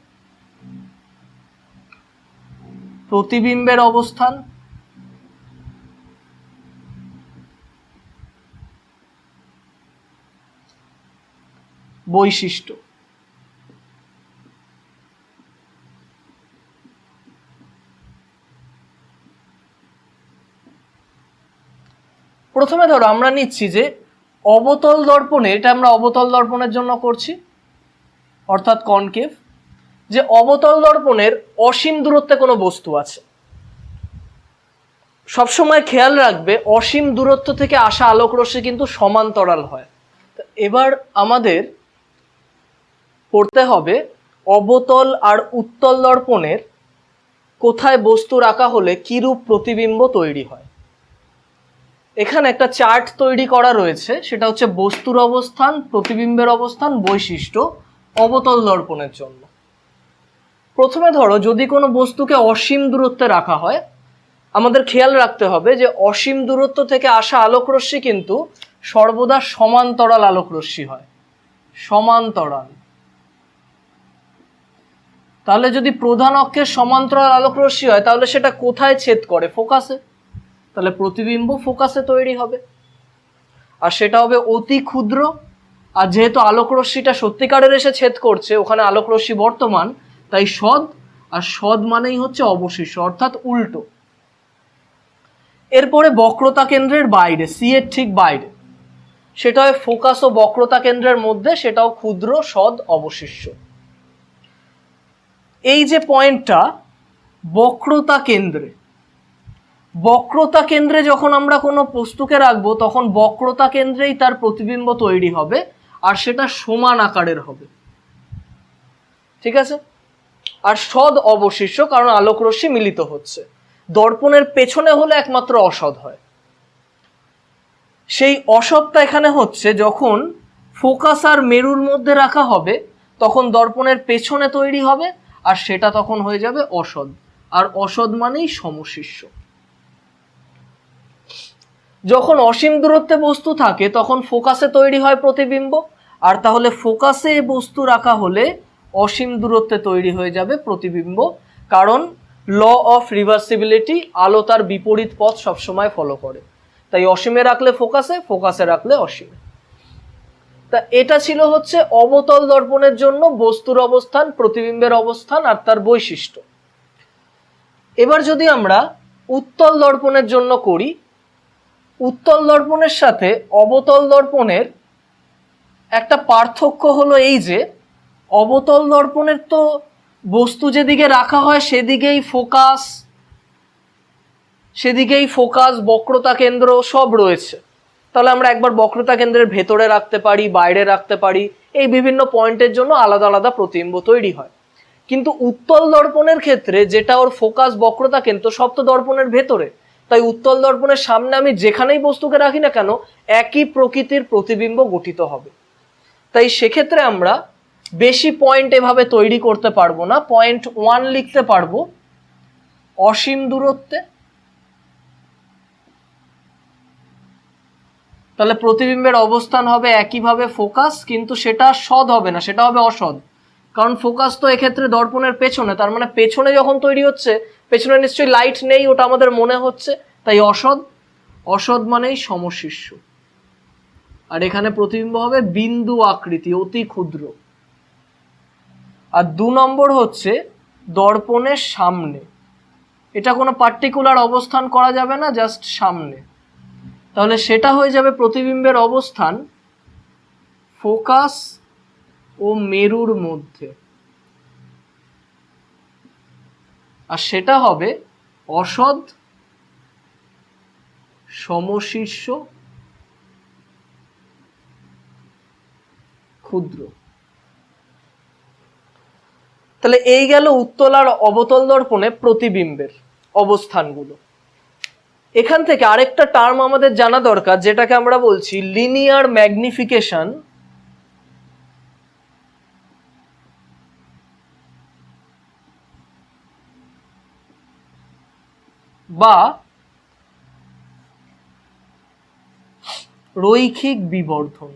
প্রতিবিম্বের অবস্থান, বৈশিষ্ট্য। প্রথমে ধরো আমরা নিচ্ছি যে অবতল দর্পণে, এটা আমরা অবতল দর্পণের জন্য করছি অর্থাৎ কনকেভ, যে অবতল দর্পণের অসীম দূরত্বে কোনো বস্তু আছে। সবসময় খেয়াল রাখবে অসীম দূরত্ব থেকে আসা আলোক রশ্মি কিন্তু সমান্তরাল হয়। এবার আমাদের পড়তে হবে অবতল আর উত্তল দর্পণের কোথায় বস্তু রাখা হলে কিরূপ প্রতিবিম্ব তৈরি হয়। এখানে একটা চার্ট তৈরি করা রয়েছে, সেটা হচ্ছে বস্তুর অবস্থান, প্রতিবিম্বের অবস্থান, বৈশিষ্ট্য অবতল দর্পণের জন্য। প্রথমে ধরো যদি কোনো বস্তুকে অসীম দূরত্বে রাখা হয়, আমাদের খেয়াল রাখতে হবে যে অসীম দূরত্ব থেকে আসা আলোক রশ্মি কিন্তু সর্বদা সমান্তরাল আলোক রশ্মি হয়, সমান্তরাল। তাহলে যদি প্রধান অক্ষের সমান্তরাল আলোক রশ্মি হয়, তাহলে সেটা কোথায় ছেদ করে? ফোকাসে। তাহলে প্রতিবিম্ব ফোকাসে তৈরি হবে, আর সেটা হবে অতি ক্ষুদ্র। আর যেহেতু আলোক রশ্মিটা সত্যিকারের এসে ছেদ করছে, ওখানে আলোক রশ্মি বর্তমান, তাই সদ, আর সদ মানেই হচ্ছে অবশিষ্ট অর্থাৎ উল্টো। এরপরে বক্রতা কেন্দ্রের বাইরে, সি এর ঠিক বাইরে, সেটা হয় ফোকাস ও বক্রতা কেন্দ্রের মধ্যে, সেটাও ক্ষুদ্র, সদ, অবশিষ্ট। এই যে পয়েন্টটা বক্রতা কেন্দ্রে, বক্রতা কেন্দ্রে যখন আমরা কোনো বস্তুকে রাখবো, তখন বক্রতা কেন্দ্রেই তার প্রতিবিম্ব তৈরি হবে, আর সেটা সমান আকারের হবে। ঠিক আছে? আর সদ অবশিষ্য, কারণ আলোক রশ্মি মিলিত হচ্ছে। দর্পণের পেছনে হলে একমাত্র অসদ হয়। সেই অসদটা এখানে হচ্ছে যখন ফোকাস আর মেরুর মধ্যে রাখা হবে তখন দর্পণের পেছনে তৈরি হবে, আর সেটা তখন হয়ে যাবে অসদ। আর অসদ মানেই সমশিষ্য। যখন অসীম দূরত্বে বস্তু থাকে তখন ফোকাসে তৈরি হয় প্রতিবিম্ব, আর তাহলে ফোকাসে বস্তু রাখা হলে অসীম দূরত্বে তৈরি হয়ে যাবে প্রতিবিম্ব, কারণ ল অফ রিভার্সিবিলিটি, আলো তার বিপরীত পথ সবসময় ফলো করে। তাই অসীমে রাখলে ফোকাসে, ফোকাসে রাখলে অসীমে। তা এটা ছিল হচ্ছে অবতল দর্পণের জন্য বস্তুর অবস্থান, প্রতিবিম্বের অবস্থান আর তার বৈশিষ্ট্য। এবার যদি আমরা উত্তল দর্পণের জন্য করি, উত্তল দর্পণের সাথে অবতল দর্পণের একটা পার্থক্য হলো এই যে অবতল দর্পণের তো বস্তু যেদিকে রাখা হয় সেদিকেই ফোকাস, বক্রতা কেন্দ্র সব রয়েছে। তাহলে আমরা একবার বক্রতা কেন্দ্রের ভেতরে রাখতে পারি, বাইরে রাখতে পারি, এই বিভিন্ন পয়েন্টের জন্য আলাদা আলাদা প্রতিবিম্ব তৈরি হয়। কিন্তু উত্তল দর্পণের ক্ষেত্রে যেটা ওর ফোকাস, বক্রতা কেন্দ্র সব তো দর্পণের ভেতরে, তাই উত্তল দর্পণের সামনে আমি যেখানেই বস্তুকে রাখি না কেন একই প্রকৃতির প্রতিবিম্ব গঠিত হবে। তাই সেক্ষেত্রে আমরা বেশি পয়েন্ট এভাবে তৈরি করতে পারবো না, 0.1 লিখতে পারবো অসীম দূরত্বে। তাহলে প্রতিবিম্বের অবস্থান হবে একইভাবে ফোকাস, কিন্তু সেটা সদ হবে না, সেটা হবে অসদ, কারণ ফোকাস তো এক্ষেত্রে দর্পণের পেছনে, তার মানে পেছনে যখন তৈরি হচ্ছে পেছনে নিশ্চয়ই লাইট নেই, ওটা আমাদের মনে হচ্ছে, তাই অসদ। অসদ মানেই সমশিষ্য। আর এখানে প্রতিবিম্ব হবে বিন্দু আকৃতি, অতি ক্ষুদ্র। আর 2 নম্বর হচ্ছে দর্পণের সামনে, এটা কোনো পার্টিকুলার অবস্থান করা যাবে না, জাস্ট সামনে। তাহলে সেটা হয়ে যাবে প্রতিবিম্বের অবস্থান ফোকাস ও মেরুর মধ্যে, আর সেটা হবে অসদ, সমশীর্ষ, ক্ষুদ্র। তাহলে এই গেল উত্তল আর অবতল দর্পণে প্রতিবিম্বের অবস্থানগুলো। এখান থেকে আরেকটা টার্ম আমাদের জানা দরকার, যেটাকে আমরা বলছি লিনিয়ার ম্যাগনিফিকেশন বা রৈখিক বিবর্ধন।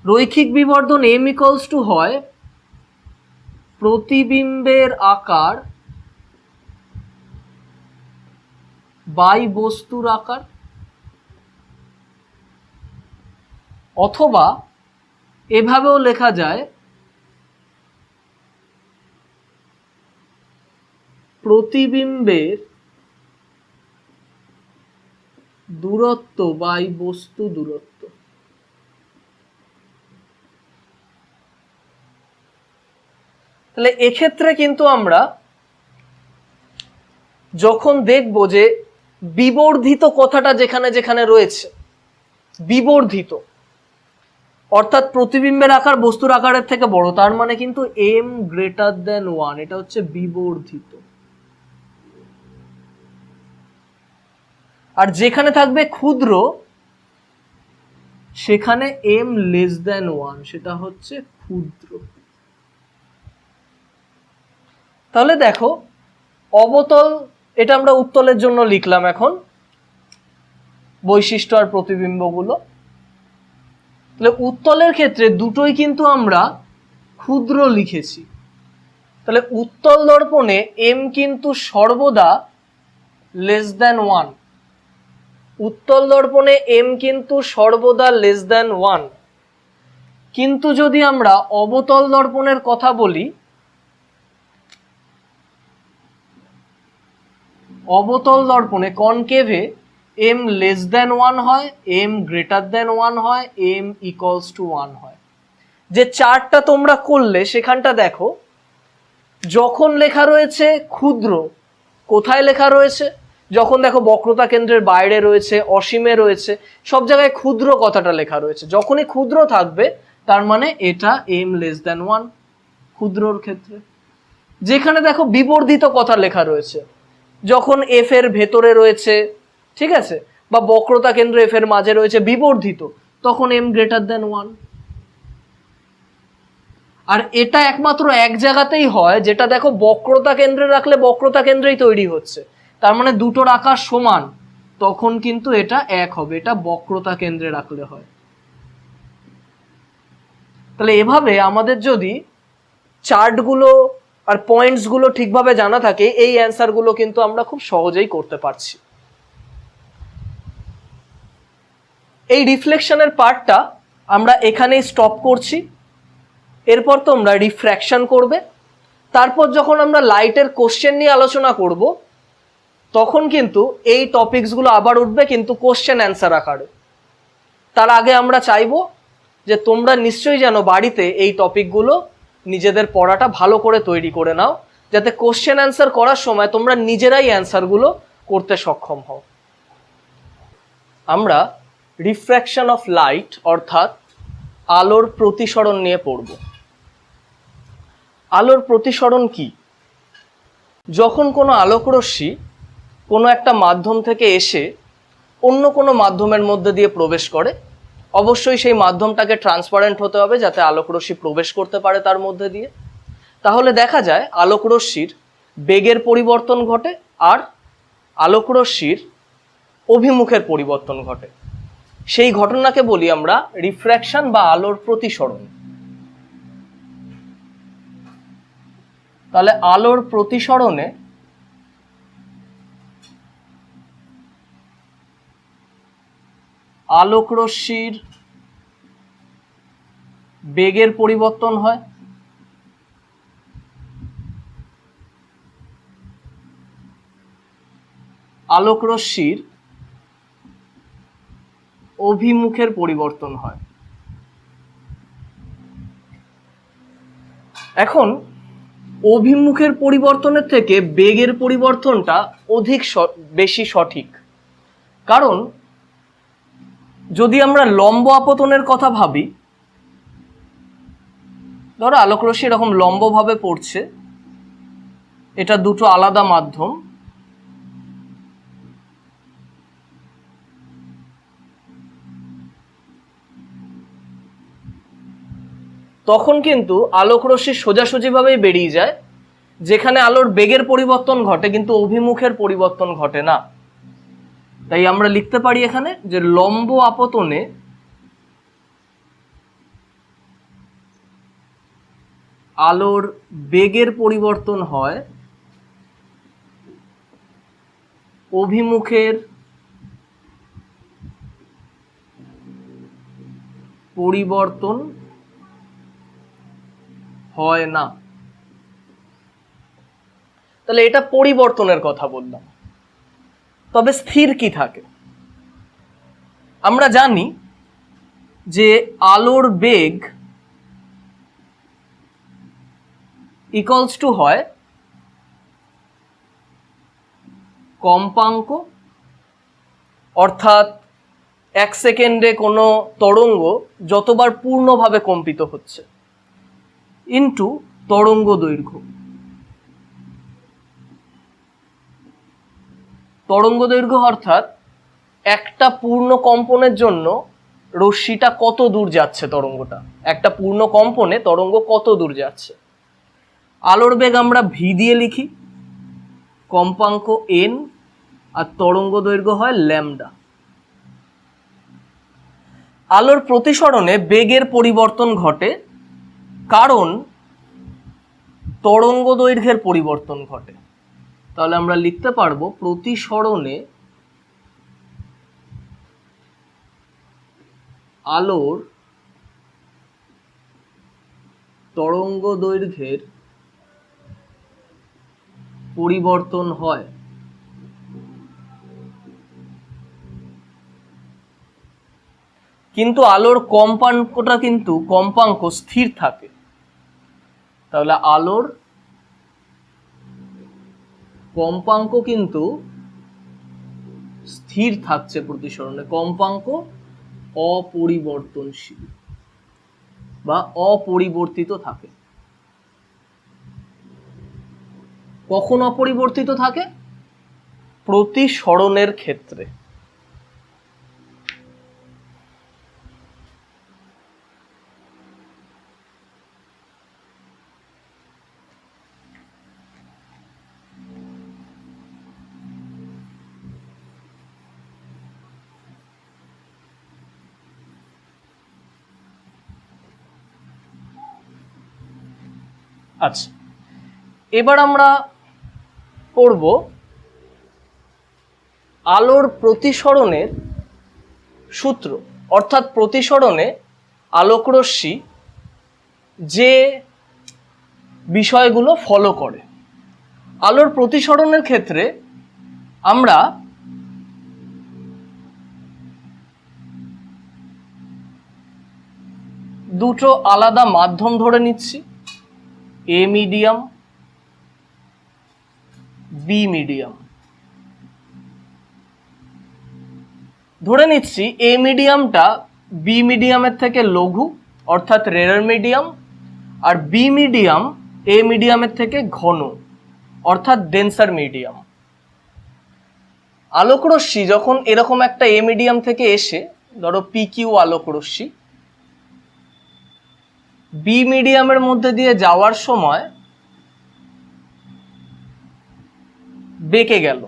রৈখিক বিবর্ধন m = হয় প্রতিবিম্বের আকার বাই বস্তুর আকার, অথবা এভাবেও লেখা যায় প্রতিবিম্বের দূরত্ব বাই বস্তু দূরত্ব। তাহলে এক্ষেত্রে কিন্তু আমরা যখন দেখব যে বিবর্ধিত কথাটা যেখানে যেখানে রয়েছে, বিবর্ধিত অর্থাৎ প্রতিবিম্বের আকার বস্তুর আকারের থেকে বড়, তার মানে কিন্তু m > 1, এটা হচ্ছে বিবর্ধিত। আর যেখানে থাকবে ক্ষুদ্র সেখানে m < 1, সেটা হচ্ছে ক্ষুদ্র। তাহলে দেখো অবতল, এটা আমরা উত্তলের জন্য লিখলাম এখন বৈশিষ্ট্য আর প্রতিবিম্বগুলো। তাহলে উত্তলের ক্ষেত্রে দুটোই কিন্তু আমরা ক্ষুদ্র লিখেছি। তাহলে উত্তল দর্পণে m কিন্তু সর্বদা <1। উত্তল দর্পণে m কিন্তু সর্বদা <1। কিন্তু যদি আমরা অবতল দর্পণের কথা বলি, অবতল দর্পণে কনকেভে m <1 হয়, m < 1 হয়, m = 1 হয়। যে চার্টটা তোমরা করলে সেখানটা দেখো, যখন লেখা রয়েছে ক্ষুদ্র, কোথায় লেখা রয়েছে যখন দেখো বক্রতা কেন্দ্রের বাইরে রয়েছে, অসীমে রয়েছে, সব জায়গায় ক্ষুদ্র কথাটা লেখা রয়েছে। যখনই ক্ষুদ্র থাকবে তার মানে এটা m 1 ক্ষুদ্রর ক্ষেত্রে। যেখানে দেখো বিবর্ধিত কথা লেখা রয়েছে, যখন এফ এর ভেতরে রয়েছে, ঠিক আছে, বা বক্রতা কেন্দ্র এফ এর মাঝে রয়েছে বিবর্ধিত, তখন m 1। আর এটা একমাত্র এক জায়গাতেই হয়, যেটা দেখো বক্রতা কেন্দ্রে রাখলে বক্রতা কেন্দ্রেই তৈরি হচ্ছে, তার মানে দুটোর আকার সমান, তখন কিন্তু এটা এক হবে। এটা বক্রতা কেন্দ্রে রাখলে হয়। তাহলে এভাবে আমাদের যদি চার্টগুলো আর পয়েন্টসগুলো ঠিকভাবে জানা থাকে, এই অ্যান্সারগুলো কিন্তু আমরা খুব সহজেই করতে পারছি। এই রিফ্লেকশনের পার্টটা আমরা এখানেই স্টপ করছি। এরপর তোমরা রিফ্র্যাকশন করবে। তারপর যখন আমরা লাইটের কোশ্চেন নিয়ে আলোচনা করব, তখন কিন্তু এই টপিকসগুলো আবার উঠবে, কিন্তু কোশ্চেন অ্যান্সার আকারে। তার আগে আমরা চাইবো যে তোমরা নিশ্চয়ই যেন বাড়িতে এই টপিকগুলো নিজেদের পড়াটা ভালো করে তৈরি করে নাও, যাতে কোশ্চেন অ্যান্সার করার সময় তোমরা নিজেরাই অ্যান্সারগুলো করতে সক্ষম হও। আমরা রিফ্র্যাকশন অফ লাইট অর্থাৎ আলোর প্রতিসরণ নিয়ে পড়ব। আলোর প্রতিসরণ কি? যখন কোনো আলোকরশ্মি কোনো একটা মাধ্যম থেকে এসে অন্য কোনো মাধ্যমের মধ্যে দিয়ে প্রবেশ করে, অবশ্যই সেই মাধ্যমটাকে ট্রান্সপারেন্ট হতে হবে যাতে আলোকরশ্মি প্রবেশ করতে পারে তার মধ্যে দিয়ে। তাহলে দেখা যায় আলোকরশ্মির বেগের পরিবর্তন ঘটে আর আলোকরশ্মির অভিমুখের পরিবর্তন ঘটে। সেই ঘটনাকে বলি আমরা রিফ্র্যাকশন বা আলোর প্রতিসরণ। তাহলে আলোর প্রতিসরণে আলোকরশ্মির বেগের পরিবর্তন হয়, আলোকরশ্মির অভিমুখের পরিবর্তন হয়। এখন অভিমুখের পরিবর্তনের থেকে বেগের পরিবর্তনটা বেশি সঠিক। কারণ যদি আমরা লম্ব আপতনের কথা ভাবি, ধরো আলোকরশ্মি এরকম লম্বভাবে পড়ছে, এটা দুটো আলাদা মাধ্যম, তখন কিন্তু আলোকরশ্মি সোজাসুজিভাবেই বেরিয়ে যায়, যেখানে আলোর বেগের পরিবর্তন ঘটে কিন্তু অভিমুখের পরিবর্তন ঘটে না। তাই আমরা লিখতে পারি এখানে যে লম্ব আপতনে আলোর বেগের পরিবর্তন হয়, অভিমুখের পরিবর্তন হয় না। তাহলে এটা পরিবর্তনের কথা বললাম। তবে স্থির কি থাকে? আমরা জানি যে আলোর বেগ ইকুয়ালস টু হয় কম্পাঙ্ক, অর্থাৎ এক সেকেন্ডে কোনো তরঙ্গ যতবার পূর্ণভাবে কম্পিত হচ্ছে ইন্টু তরঙ্গ দৈর্ঘ্য। তরঙ্গ দৈর্ঘ্য অর্থাৎ একটা পূর্ণ কম্পনের জন্য রশ্মিটা কত দূর যাচ্ছে, তরঙ্গটা একটা পূর্ণ কম্পনে তরঙ্গ কত দূর যাচ্ছে। আলোর বেগ আমরা ভি দিয়ে লিখি, কম্পাঙ্ক এন, আর তরঙ্গ দৈর্ঘ্য হয় ল্যামডা। আলোর প্রতিসরণে বেগের পরিবর্তন ঘটে কারণ তরঙ্গ দৈর্ঘ্যের পরিবর্তন ঘটে। তাহলে আমরা লিখতে পারবো প্রতিসরণে আলোর তরঙ্গ দৈর্ঘ্যের পরিবর্তন হয়। কিন্তু আলোর কম্পাঙ্ক স্থির থাকে। তাহলে আলোর কম্পাঙ্ক কিন্তু স্থির থাকছে প্রতিসরণে, কম্পাঙ্ক অপরিবর্তনশীল বা অপরিবর্তিত থাকে। কখন অপরিবর্তিত থাকে? প্রতিসরণের ক্ষেত্রে। আচ্ছা, এবার আমরা পড়ব আলোর প্রতিসরণের সূত্র, অর্থাৎ প্রতিসরণে আলোকরশ্মি যে বিষয়গুলো ফলো করে। আলোর প্রতিসরণের ক্ষেত্রে আমরা দুটো আলাদা মাধ্যম ধরে নিচ্ছি, এ মিডিয়াম, বি মিডিয়াম। ধরে নিচ্ছি এ মিডিয়ামটা বি মিডিয়ামের থেকে লঘু অর্থাৎ রেয়ার মিডিয়াম, আর বি মিডিয়াম এ মিডিয়ামের থেকে ঘন অর্থাৎ ডেন্সার মিডিয়াম। আলোকরশ্মি যখন এরকম একটা এ মিডিয়াম থেকে এসে, ধরো পি কিউ আলোকরশ্মি বি মিডিয়ামের মধ্যে দিয়ে যাওয়ার সময় বেঁকে গেল,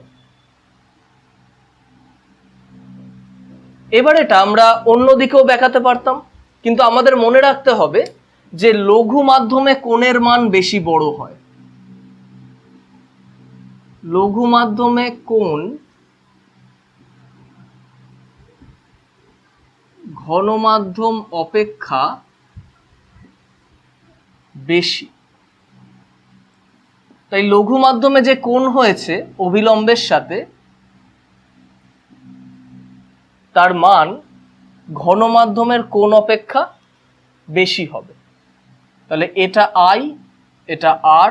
এবার এটা আমরা অন্যদিকেও বেঁকাতে পারতাম, কিন্তু আমাদের মনে রাখতে হবে যে লঘু মাধ্যমে কোণের মান বেশি বড় হয়। লঘু মাধ্যমে কোণ ঘন মাধ্যম অপেক্ষা বেশি। তাই লঘু মাধ্যমে যে কোণ হয়েছে অভিলম্বের সাথে, তার মান ঘন মাধ্যমের কোণ অপেক্ষা বেশি হবে। তাহলে এটা আই, এটা আর।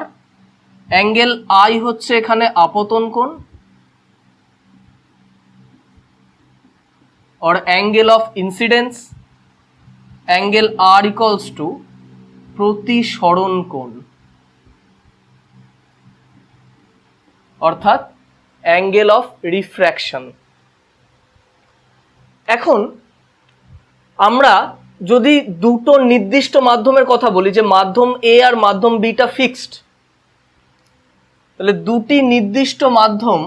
অ্যাঙ্গেল আই হচ্ছে এখানে আপতন কোণ or angle of incidence, angle R equals to প্রতিসরণ কোণ অর্থাৎ angle of refraction। এখন আমরা যদি দুটো নির্দিষ্ট মাধ্যমের কথা বলি, যে মাধ্যম এ আর মাধ্যম বিটা ফিক্সড, তাহলে দুটি নির্দিষ্ট মাধ্যম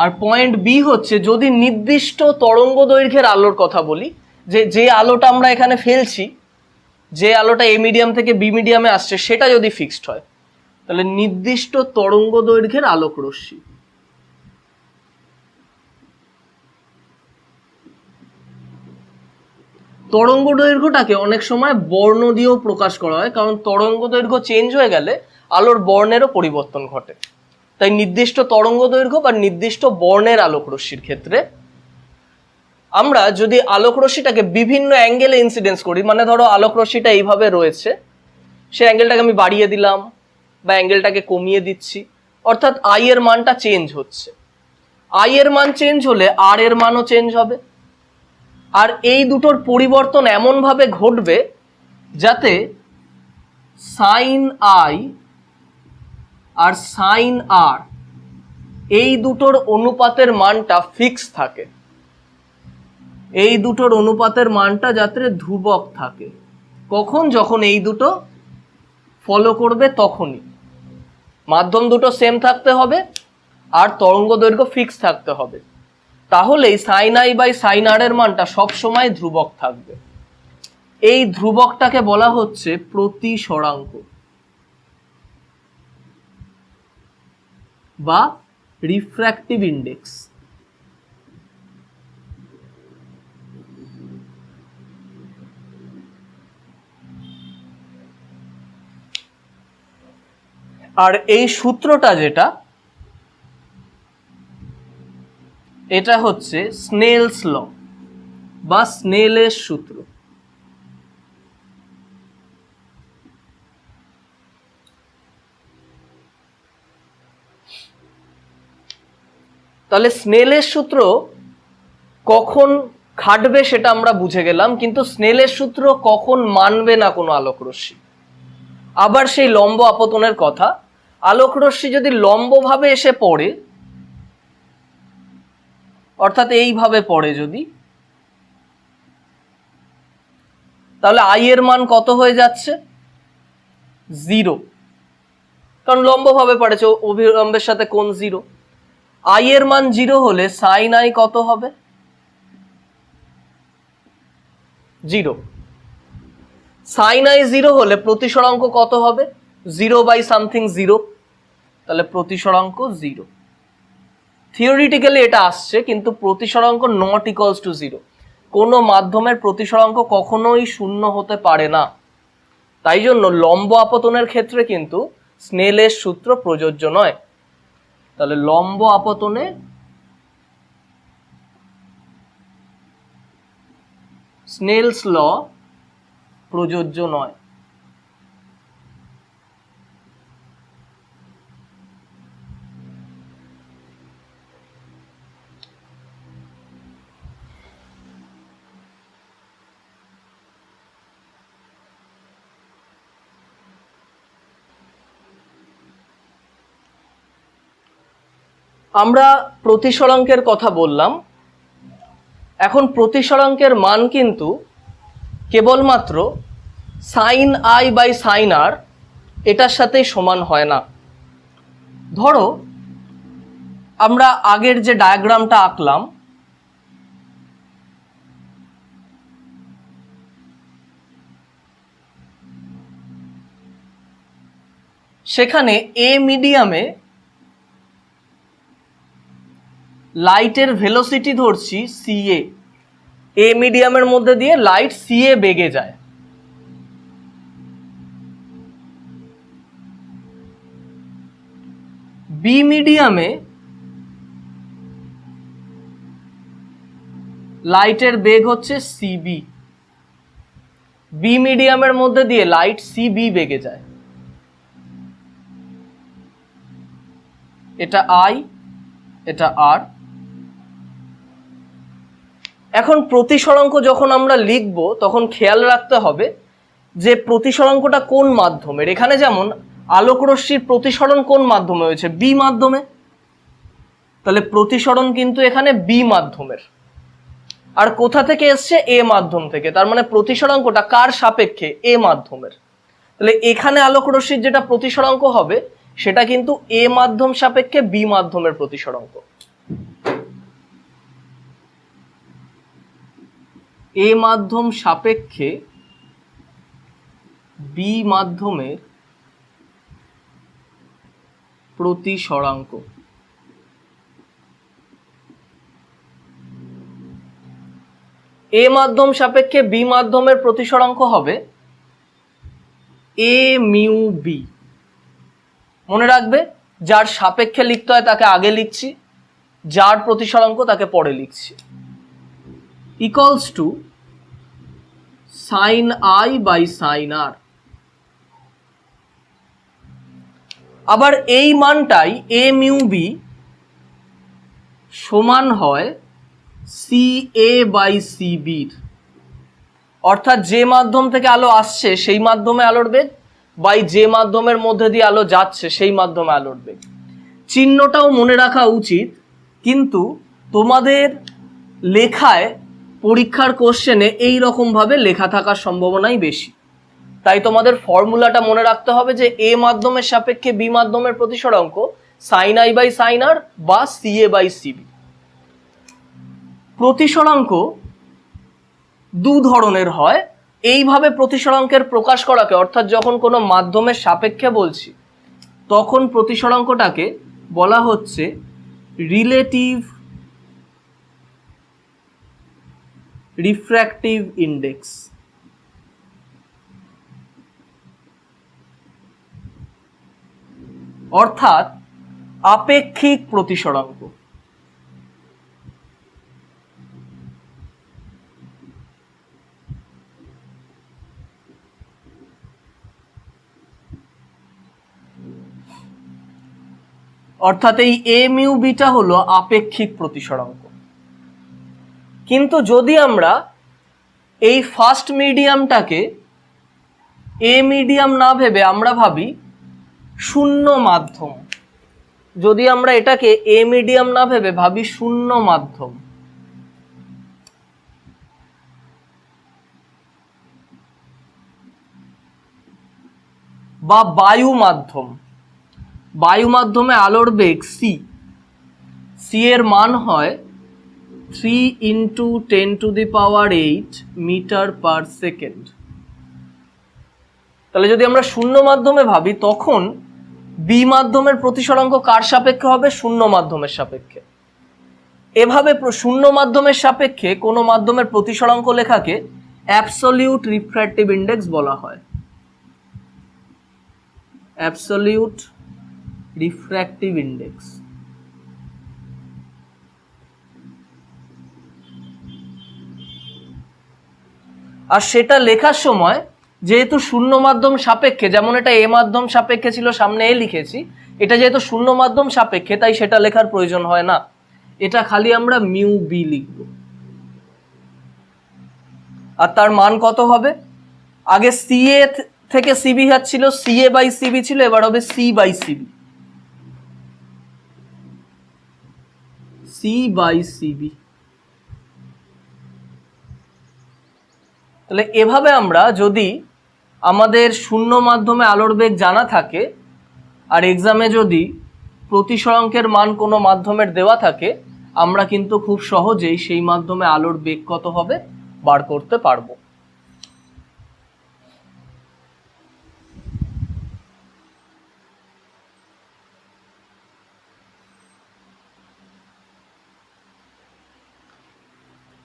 আর পয়েন্ট বি হচ্ছে, যদি নির্দিষ্ট তরঙ্গ দৈর্ঘ্যের আলোর কথা বলি, যে আলোটা আমরা এখানে ফেলছি, যে আলোটা এ মিডিয়াম থেকে বি মিডিয়ামে আসছে, সেটা যদি ফিক্সড হয়, তাহলে নির্দিষ্ট তরঙ্গ দৈর্ঘ্যের আলোক রশ্মি। তরঙ্গ দৈর্ঘ্যটাকে অনেক সময় বর্ণ দিয়েও প্রকাশ করা হয়, কারণ তরঙ্গ দৈর্ঘ্য চেঞ্জ হয়ে গেলে আলোর বর্ণেরও পরিবর্তন ঘটে। তাই নির্দিষ্ট তরঙ্গ দৈর্ঘ্য বা নির্দিষ্ট বর্ণের আলোক রশ্মির ক্ষেত্রে আমরা যদি আলোক রশ্মিটাকে বিভিন্ন অ্যাঙ্গেলে ইনসিডেন্স করি, মানে ধরো আলোক রশ্মিটা এইভাবে রয়েছে, সেই অ্যাঙ্গেলটাকে আমি বাড়িয়ে দিলাম বা অ্যাঙ্গেলটাকে কমিয়ে দিচ্ছি, অর্থাৎ আই এর মানটা চেঞ্জ হচ্ছে। আই এর মান চেঞ্জ হলে আর এর মানও চেঞ্জ হবে, আর এই দুটোর পরিবর্তন এমনভাবে ঘটবে যাতে সাইন আই আর সাইন আর এই দুটোর অনুপাতের মানটা ফিক্স থাকে, এই দুটোর অনুপাতের মানটা যাতে ধ্রুবক থাকে। কখন? যখন এই দুটো ফলো করবে তখনই। মাধ্যম দুটো সেম থাকতে হবে আর তরঙ্গ দৈর্ঘ্য ফিক্স থাকতে হবে, তাহলেই সাইন আই বাই সাইন আর এর মানটা সবসময় ধ্রুবক থাকবে। এই ধ্রুবকটাকে বলা হচ্ছে প্রতিসরাঙ্ক বা রিফ্র্যাক্টিভ ইন্ডেক্স। আর এই সূত্রটা যেটা, এটা হচ্ছে স্নেলস ল বা স্নেলের সূত্র। তাহলে স্নেলের সূত্র কখন খাটবে সেটা আমরা বুঝে গেলাম, কিন্তু স্নেলের সূত্র কখন মানবে না কোনো আলোকরশ্মি। আবার সেই লম্ব আপতনের কথা, আলোকরশ্মি যদি লম্বভাবে এসে পড়ে, অর্থাৎ এইভাবে পড়ে যদি, তাহলে আই এর মান কত হয়ে যাচ্ছে? 0, কারণ লম্বভাবে পড়েছে, অভিলম্বের সাথে কোণ 0। আই এর মান 0 হলে সাইন আই কত হবে? 0। সাইন আই 0 হলে প্রতিসরাঙ্ক কত হবে? 0/something 0, তাহলে প্রতিসরাঙ্ক 0। থিওরিটিক্যালি এটা আসছে, কিন্তু প্রতিসরাঙ্ক নট ইকুয়ালস টু 0। কোনো মাধ্যমের প্রতিসরাঙ্ক কখনোই 0 হতে পারে না। তাই জন্য লম্ব আপতনের ক্ষেত্রে কিন্তু স্নেলের সূত্র প্রযোজ্য নয়। তাহলে লম্ব আপতনে স্নেলস ল প্রযোজ্য নয়। আমরা প্রতিসরাঙ্কের কথা বললাম, এখন প্রতিসরাঙ্কের মান কিন্তু কেবলমাত্র সাইন আই বাই সাইন আর এটার সাথেই সমান হয় না। ধরো আমরা আগের যে ডায়াগ্রামটা আঁকলাম, সেখানে এ মিডিয়ামে লাইটের ভেলোসিটি ধরছি সিএ, এ মিডিয়ামের মধ্যে দিয়ে লাইট সিএ বেগে যায়। বি মিডিয়ামে লাইটের বেগ হচ্ছে সিবি, বি মিডিয়ামের মধ্যে দিয়ে লাইট সিবি বেগে যায়। এটা আই, এটা আর। এখন প্রতিসরাঙ্ক যখন আমরা লিখব তখন খেয়াল রাখতে হবে যে প্রতিসরাঙ্কটা কোন মাধ্যমের। এখানে যেমন আলোকরশ্মির প্রতিসরণ কোন মাধ্যমে হয়েছে? বি মাধ্যমে। তাহলে প্রতিসরণ কিন্তু এখানে বি মাধ্যমের। আর কোথা থেকে এসছে? এ মাধ্যম থেকে। তার মানে প্রতিসরাঙ্কটা কার সাপেক্ষে? এ মাধ্যমের। তাহলে এখানে আলোকরশ্মির যেটা প্রতিসরাঙ্ক হবে সেটা কিন্তু এ মাধ্যম সাপেক্ষে বি মাধ্যমের প্রতিসরাঙ্ক। এ মাধ্যম সাপেক্ষে বি মাধ্যমের প্রতিসরাঙ্ক। এ মাধ্যম সাপেক্ষে বি মাধ্যমের প্রতিসরাঙ্ক হবে এ মিউ বি। মনে রাখবে, যার সাপেক্ষে লিখতে হয় তাকে আগে লিখছি, যার প্রতিসরাঙ্ক তাকে পরে লিখছি। Equals to sine i by sine r. আবার এই মানটাই এ মিউ বি সমান হয় সি এ বাই সি বির। অর্থাৎ যে মাধ্যম থেকে আলো আসছে সেই মাধ্যমে আলোর বেগ বাই যে মাধ্যমের মধ্যে দিয়ে আলো যাচ্ছে সেই মাধ্যমে আলোর বেগ। চিহ্নটাও মনে রাখা উচিত, কিন্তু তোমাদের লেখায় পরীক্ষার কোশ্চেনে এই রকম ভাবে লেখা থাকার সম্ভাবনাই বেশি। তাই তোমাদের ফর্মুলাটা মনে রাখতে হবে যে এ মাধ্যমের সাপেক্ষে বি মাধ্যমের প্রতিসরাঙ্ক সাইন আই বাই সাইন আর বা সি এ বাই সিবি। প্রতিসরাঙ্ক দু ধরনের হয়। এইভাবে প্রতিসরাঙ্কের প্রকাশ করাকে, অর্থাৎ যখন কোনো মাধ্যমের সাপেক্ষে বলছি তখন প্রতিসরাঙ্কটাকে বলা হচ্ছে রিলেটিভ রিফ্র্যাক্টিভ ইন্ডেক্স। অর্থাৎ আপেক্ষিক প্রতিসরাঙ্ক। অর্থাৎ এই এ মিউ বিটা হলো আপেক্ষিক প্রতিসরাঙ্ক। কিন্তু যদি আমরা এই ফার্স্ট মিডিয়ামটাকে এ মিডিয়াম না ভেবে আমরা ভাবি শূন্য মাধ্যম, যদি আমরা এটাকে এ মিডিয়াম না ভেবে ভাবি শূন্য মাধ্যম, বা বায়ু মাধ্যম, বায়ু মাধ্যমে আলোর বেগ সি এর মান হয় 3 × 10⁸ মিটার পার সেকেন্ড। তাহলে যদি আমরা শূন্য মাধ্যমে ভাবি তখন বি মাধ্যমের প্রতিসরাঙ্ক কার সাপেক্ষে হবে? শূন্য মাধ্যমের সাপেক্ষে। এভাবে শূন্য মাধ্যমের সাপেক্ষে কোনো মাধ্যমের প্রতিসরাঙ্ক লেখাকে অ্যাবসলিউট রিফ্র্যাক্টিভ ইন্ডেক্স বলা হয়। Absolute refractive index. আর সেটা লেখার সময় যেহেতু শূন্য মাধ্যম সাপেক্ষে, যেমন এটা এ মাধ্যম সাপেক্ষে ছিল, সামনে এ লিখেছি, এটা যেহেতু শূন্য মাধ্যম সাপেক্ষে তাই সেটা লেখার প্রয়োজন হয় না, এটা খালি আমরা মিউ বি লিখব। আর তার মান কত হবে? আগে সি এ থেকে সিবি ছিল, সি এ বাই সিবি ছিল, এবার হবে C by C B, C by C B. তাহলে এভাবে আমরা যদি আমাদের শূন্য মাধ্যমে আলোর বেগ জানা থাকে আর এক্সামে যদি প্রতিসরাঙ্কের মান কোনো মাধ্যমের দেওয়া থাকে, আমরা কিন্তু খুব সহজেই সেই মাধ্যমে আলোর বেগ কত হবে বার করতে পারবো।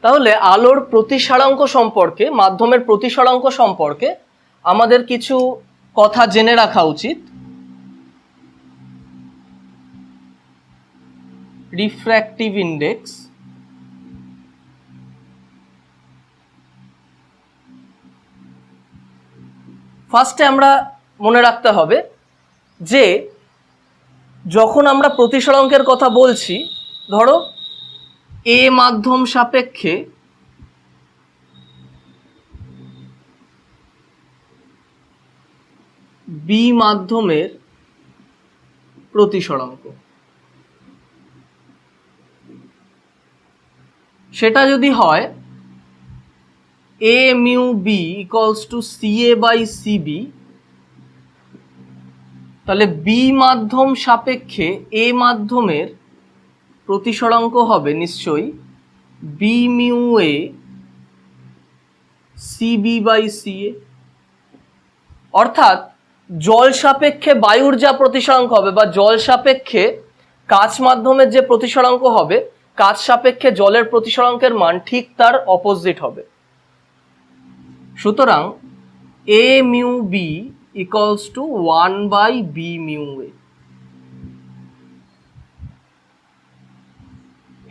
তাহলে আলোর প্রতিসরাঙ্ক সম্পর্কে, মাধ্যমের প্রতিসরাঙ্ক সম্পর্কে আমাদের কিছু কথা জেনে রাখা উচিত। রিফ্র্যাক্টিভ ইন্ডেক্স, ফার্স্টে আমরা মনে রাখতে হবে যে যখন আমরা প্রতিসরাঙ্কের কথা বলছি, ধরো এ মাধ্যম সাপেক্ষে বি মাধ্যমের প্রতিসরাঙ্ক, সেটা যদি হয় A mu B equals to C A by C B, তাহলে বি মাধ্যম সাপেক্ষে এ মাধ্যমের প্রতিসরাঙ্ক হবে নিশ্চয়ই B mu A C B by C A. অর্থাৎ জল সাপেক্ষে বায়ুর যা প্রতিসরাঙ্ক হবে, বা জল সাপেক্ষে কাচ মাধ্যমের যে প্রতিসরাঙ্ক হবে, কাচ সাপেক্ষে জলের প্রতিসরাঙ্কের মান ঠিক তার অপোজিট হবে। সুতরাং A mu B equals to 1/বি মিউ এ,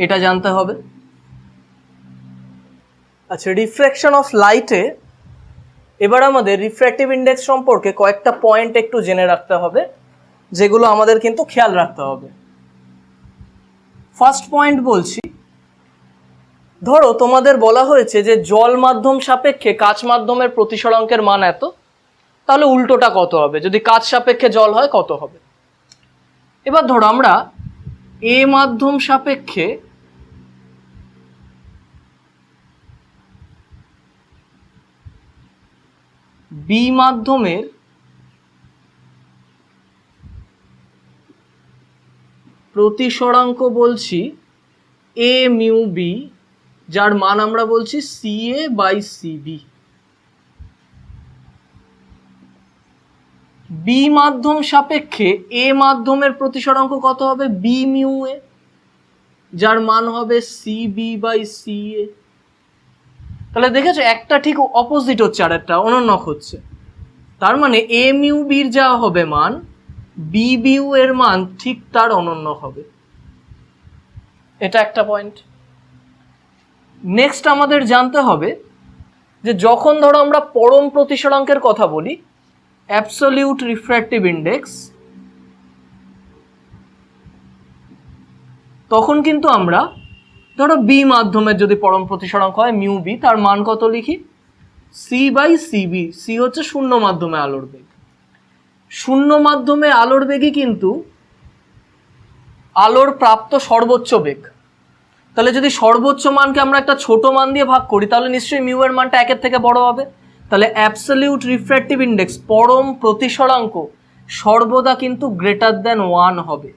এটা জানতে হবে। আচ্ছা, রিফ্র্যাকশন অফ লাইটে এবার আমাদের রিফ্র্যাক্টিভ ইন্ডেক্স সম্পর্কে কয়েকটা পয়েন্ট একটু জেনে রাখতে হবে, যেগুলো আমাদের কিন্তু খেয়াল রাখতে হবে। ফার্স্ট পয়েন্ট বলছি, ধরো তোমাদের বলা হয়েছে যে জল মাধ্যম সাপেক্ষে কাচ মাধ্যমের প্রতিসরাঙ্কের মান এত, তাহলে উল্টোটা কত হবে? যদি কাচ সাপেক্ষে জল হয় কত হবে? এবার ধরো আমরা এ মাধ্যম সাপেক্ষে বি মাধ্যমের প্রতিসরাঙ্ক বলছি এ মিউ বি, যার মান আমরা বলছি C A by C B. B মাধ্যম সাপেক্ষে এ মাধ্যমের প্রতিসরাঙ্ক কত হবে? বি মিউ এ, যার মান হবে সিবি বাই সি এ। তাহলে দেখেছো একটা ঠিক অপোজিট হচ্ছে আর একটা অনন্যক হচ্ছে। তার মানে এ মিউ বির যা হবে মান, বি মিউ এর মান ঠিক তার অনন্যক হবে। এটা একটা পয়েন্ট। নেক্সট আমাদের জানতে হবে যে যখন ধরো আমরা পরম প্রতিসরাঙ্কের কথা বলি, অ্যাবসলিউট রিফ্র্যাক্টিভ ইন্ডেক্স, তখন কিন্তু আমরা ধরো বি মাধ্যমের যদি পরম প্রতিসরাঙ্ক হয় মিউ বি, তার মান কত লিখি? C by C B. সি হচ্ছে শূন্য মাধ্যমে আলোর বেগ। শূন্য মাধ্যমে আলোর বেগই কিন্তু আলোর প্রাপ্ত সর্বোচ্চ বেগ। তাহলে যদি সর্বোচ্চ মানকে আমরা একটা ছোট মান দিয়ে ভাগ করি তাহলে নিশ্চয়ই মিউ এর মানটা একের থেকে বড় হবে। তাহলে অ্যাবসলিউট রিফ্র্যাক্টিভ ইন্ডেক্স, পরম প্রতিসরাঙ্ক, সর্বদা কিন্তু গ্রেটার দ্যান 1 হবে।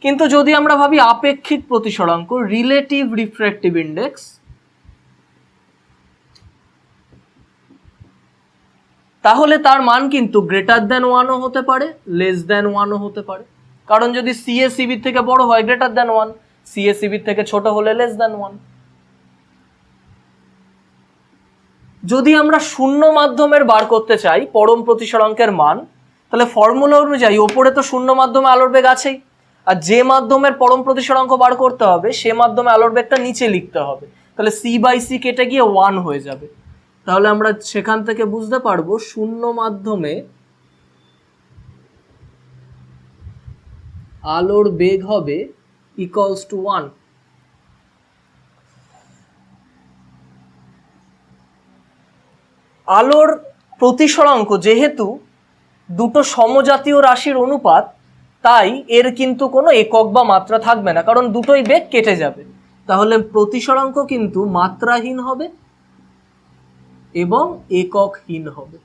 কিন্তু যদি আমরা ভাবি আপেক্ষিক প্রতিসরাঙ্ক, রিলেটিভ রিফ্র্যাক্টিভ ইন্ডেক্স, তাহলে তার মান কিন্তু গ্রেটার দ্যান 1ও হতে পারে, লেস দ্যান 1ও হতে পারে। কারণ যদি সিএসিবির থেকে বড় হয় গ্রেটার দ্যান 1, সিএসিবির থেকে ছোট হলে লেস দ্যান 1। যদি আমরা শূন্য মাধ্যমের বার করতে চাই পরম প্রতিসরাঙ্কের মান, তাহলে ফর্মুলা অনুযায়ী ওপরে তো শূন্য মাধ্যমে আলোর বেগ আছেই, আর যে মাধ্যমের পরম প্রতিসরাঙ্ক বার করতে হবে সে মাধ্যমে আলোর বেগটা নিচে লিখতে হবে। তাহলে সি বাই সি কেটে গিয়ে 1 হয়ে যাবে। তাহলে আমরা সেখান থেকে বুঝতে পারবো শূন্য মাধ্যমে আলোর বেগ হবে ইকুয়ালস টু 1। আলোর প্রতিসরাঙ্ক যেহেতু দুটো সমজাতীয় রাশির অনুপাত, তাই এর কিন্তু কোনো একক বা মাত্রা থাকবে না, কারণ দুটোই বেগ কেটে যাবে। তাহলে প্রতিসরাঙ্ক কিন্তু মাত্রাহীন হবে এবং এককহীন হবে।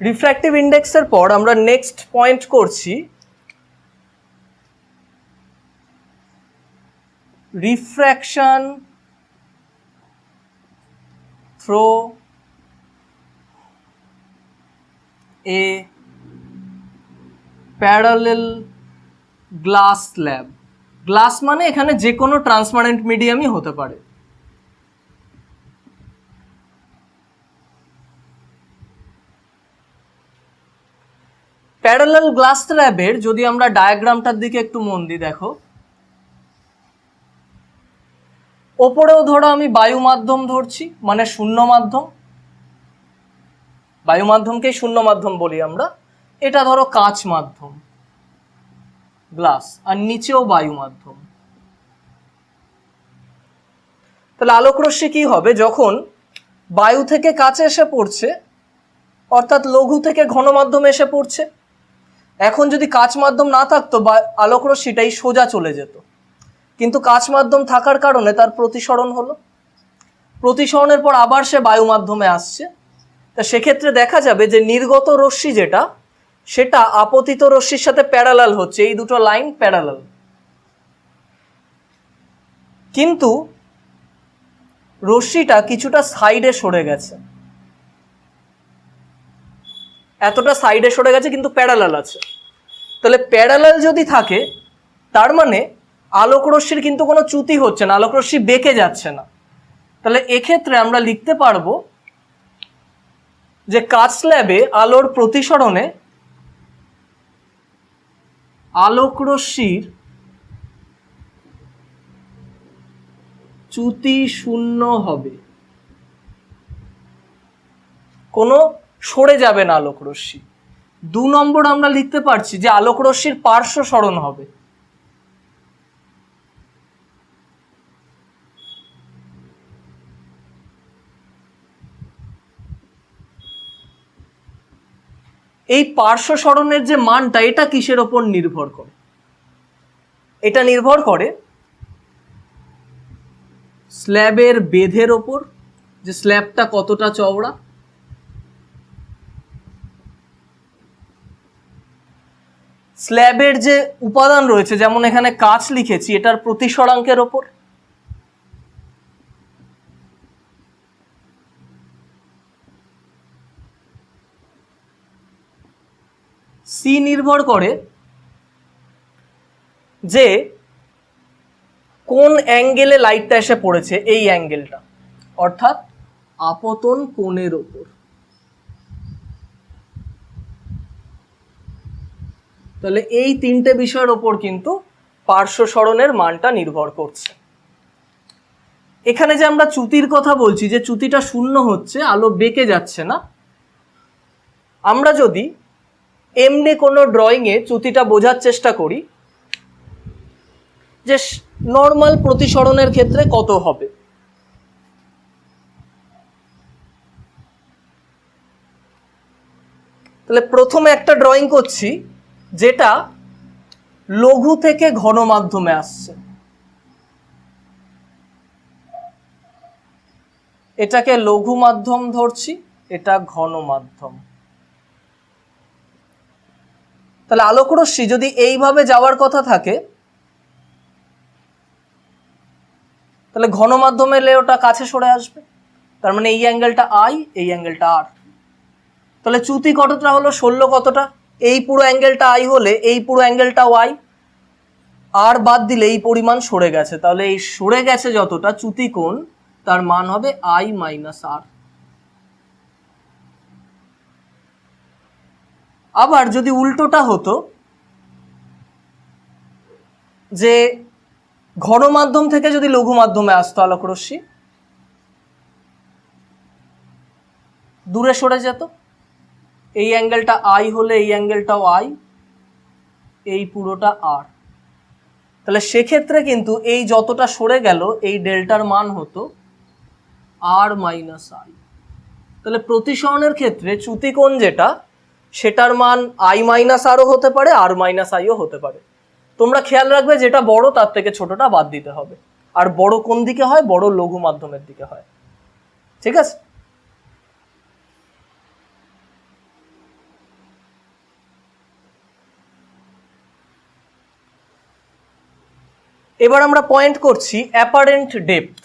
রিফ্র্যাক্টিভ ইন্ডেক্সের পর আমরা নেক্সট পয়েন্ট করছি রিফ্র্যাকশন থ্রো এ প্যারালেল গ্লাস স্ল্যাব। গ্লাস মানে এখানে যে কোনো ট্রান্সপারেন্ট মিডিয়ামই হতে পারে। প্যারালাল গ্লাস স্ল্যাবের যদি আমরা ডায়াগ্রামটার দিকে একটু মন দিই, দেখো ওপরেও ধরো আমি বায়ু মাধ্যম ধরছি, মানে শূন্য মাধ্যম, বায়ু মাধ্যমকেই শূন্য মাধ্যম বলি আমরা। এটা ধরো কাঁচ মাধ্যম গ্লাস, আর নিচেও বায়ু মাধ্যম। তাহলে আলোকরশ্মি কি হবে যখন বায়ু থেকে কাছে এসে পড়ছে, অর্থাৎ লঘু থেকে ঘন মাধ্যমে এসে পড়ছে। এখন যদি কাঁচ মাধ্যম না থাকতো আলোকরশ্মিটাই সোজা চলে যেত, কিন্তু কাঁচ মাধ্যম থাকার কারণে তার প্রতিসরণ হলো। প্রতিসরণের পর আবার সে বায়ু মাধ্যমে আসছে। তা সেক্ষেত্রে দেখা যাবে যে নির্গত রশ্মি যেটা, সেটা আপতিত রশ্মির সাথে প্যারালাল হচ্ছে, এই দুটো লাইন প্যারালাল। কিন্তু রশ্মিটা কিছুটা সাইডে সরে গেছে, এতটা সাইডে সরে গেছে কিন্তু প্যারালাল আছে। তাহলে প্যারালাল যদি থাকে তার মানে আলোকরশ্মির কিন্তু কোনো চ্যুতি হচ্ছে না, আলোকরশ্মি বেঁকে যাচ্ছে না। তাহলে এক্ষেত্রে আমরা লিখতে পারবো যে কাঁচ স্ল্যাবে আলোর প্রতিসরণে আলোকরশ্মির চ্যুতি শূন্য হবে, কোনো সরে যাবে না আলোকরশ্মি। 2 নম্বর আমরা লিখতে পারছি যে আলোকরশ্মির পার্শ্ব সরণ হবে। এই পার্শ্ব সরণের যে মানটা, এটা কিসের ওপর নির্ভর করে? এটা নির্ভর করে স্ল্যাবের বেধের ওপর, যে স্ল্যাবটা কতটা চওড়া, স্ল্যাবের যে উপাদান রয়েছে, যেমন এখানে কাঁচ লিখেছি, এটার প্রতিসরাঙ্কের ওপর, সি নির্ভর করে যে কোন অ্যাঙ্গেলে লাইটটা এসে পড়েছে, এই অ্যাঙ্গেলটা, অর্থাৎ আপতন কোণের ওপর। তাহলে এই তিনটে বিষয়ের ওপর কিন্তু পার্শ্ব সরণের মানটা নির্ভর করছে। এখানে যে আমরা চ্যুতির কথা বলছি, যে চ্যুতিটা শূন্য হচ্ছে, আলো বেঁকে যাচ্ছে না, আমরা যদি এমনি কোনো ড্রয়িংয়ে চ্যুতিটা বোঝার চেষ্টা করি যে নর্মাল প্রতিসরণের ক্ষেত্রে কত হবে, তাহলে প্রথমে একটা ড্রয়িং করছি যেটা লঘু থেকে ঘন মাধ্যমে আসছে। এটাকে লঘু মাধ্যম ধরছি, এটা ঘন মাধ্যম। তাহলে আলোকরশ্মি যদি এইভাবে যাওয়ার কথা থাকে, তাহলে ঘন মাধ্যমে এলে ওটা কাছে সরে আসবে, তার মানে এই অ্যাঙ্গেলটা আই, এই অ্যাঙ্গেলটা আর। তাহলে চ্যুতি কতটা হলো, 16 কতটা, এই পুরো অ্যাঙ্গেলটা আই হলে এই পুরো অ্যাঙ্গেলটা ওয়াই, আর বাদ দিলে এই পরিমাণ সরে গেছে, তাহলে এই সরে গেছে যতটা চ্যুতি কোণ, তার মান হবে আই মাইনাস আর। আবার যদি উল্টোটা হতো, যে ঘন মাধ্যম থেকে যদি লঘু মাধ্যমে আসতো আলোকরশ্মি, দূরে সরে যেত, এই অ্যাঙ্গেলটা আই হলে এই অ্যাঙ্গেলটাও আই, এই পুরোটা আর, তাহলে সেক্ষেত্রে কিন্তু এই যতটা সরে গেল এই ডেল্টার মান হতো আর মাইনাস আই। তাহলে প্রতিসরণের ক্ষেত্রে চ্যুতি কোণ যেটা, সেটার মান আই মাইনাস আরও হতে পারে, আর মাইনাস আইও হতে পারে। তোমরা খেয়াল রাখবে যেটা বড় তার থেকে ছোটটা বাদ দিতে হবে, আর বড় কোন দিকে হয়, বড় লঘু মাধ্যমের দিকে হয়, ঠিক আছে? এবার আমরা পয়েন্ট করছি অ্যাপারেন্ট ডেপথ।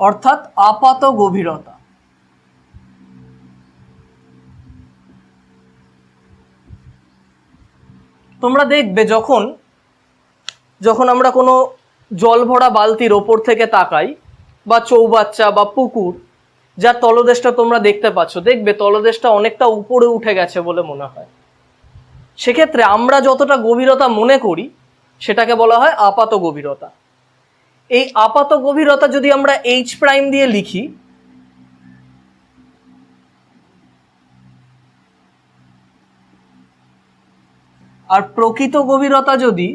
অর্থাৎ আপাত গভীরতা। তোমরা দেখবে যখন যখন আমরা কোনো জল ভরা বালতির ওপর থেকে তাকাই, বা চৌবাচ্চা বা পুকুর, যার তলদেশটা তোমরা দেখতে পাচ্ছ, দেখবে তলদেশটা অনেকটা উপরে উঠে গেছে বলে মনে হয়। সেক্ষেত্রে আমরা যতটা গভীরতা মনে করি সেটাকে বলা হয় আপাত গভীরতা। এই আপাত গভীরতা যদি আমরা এইচ প্রাইম দিয়ে লিখি, আর প্রকৃত গভীরতা যদি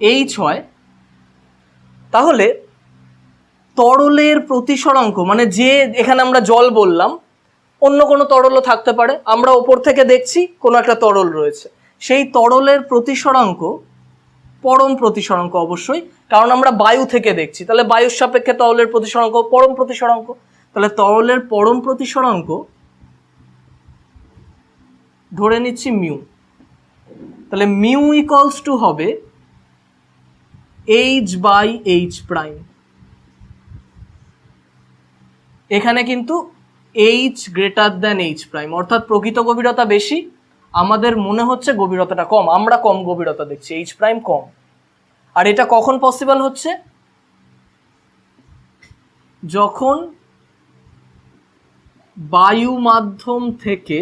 এইচ হয়, তাহলে তরলের প্রতিসরাঙ্ক, মানে যে এখানে আমরা জল বললাম, অন্য কোনো তরলও থাকতে পারে, আমরা ওপর থেকে দেখছি কোনো একটা তরল রয়েছে, সেই তরলের প্রতিসরাঙ্ক পরম প্রতিসরাঙ্ক অবশ্যই, কারণ আমরা বায়ু থেকে দেখছি, তাহলে বায়ুর সাপেক্ষে তরলের প্রতিসরাঙ্ক পরম প্রতিসরাঙ্ক, তাহলে তরলের পরম প্রতিসরাঙ্ক ধরে নিচ্ছি মিউ। তাহলে মিউ ইকুয়ালস টু হবে এইচ বাই এইচ প্রাইম। এখানে কিন্তু H greater than H prime, অর্থাৎ প্রকৃত গভীরতা বেশি, আমাদের মনে হচ্ছে গভীরতাটা কম, আমরা কম গভীরতা দেখছি, এইচ প্রাইম কম। আর এটা কখন পসিবল হচ্ছে, যখন বায়ু মাধ্যম থেকে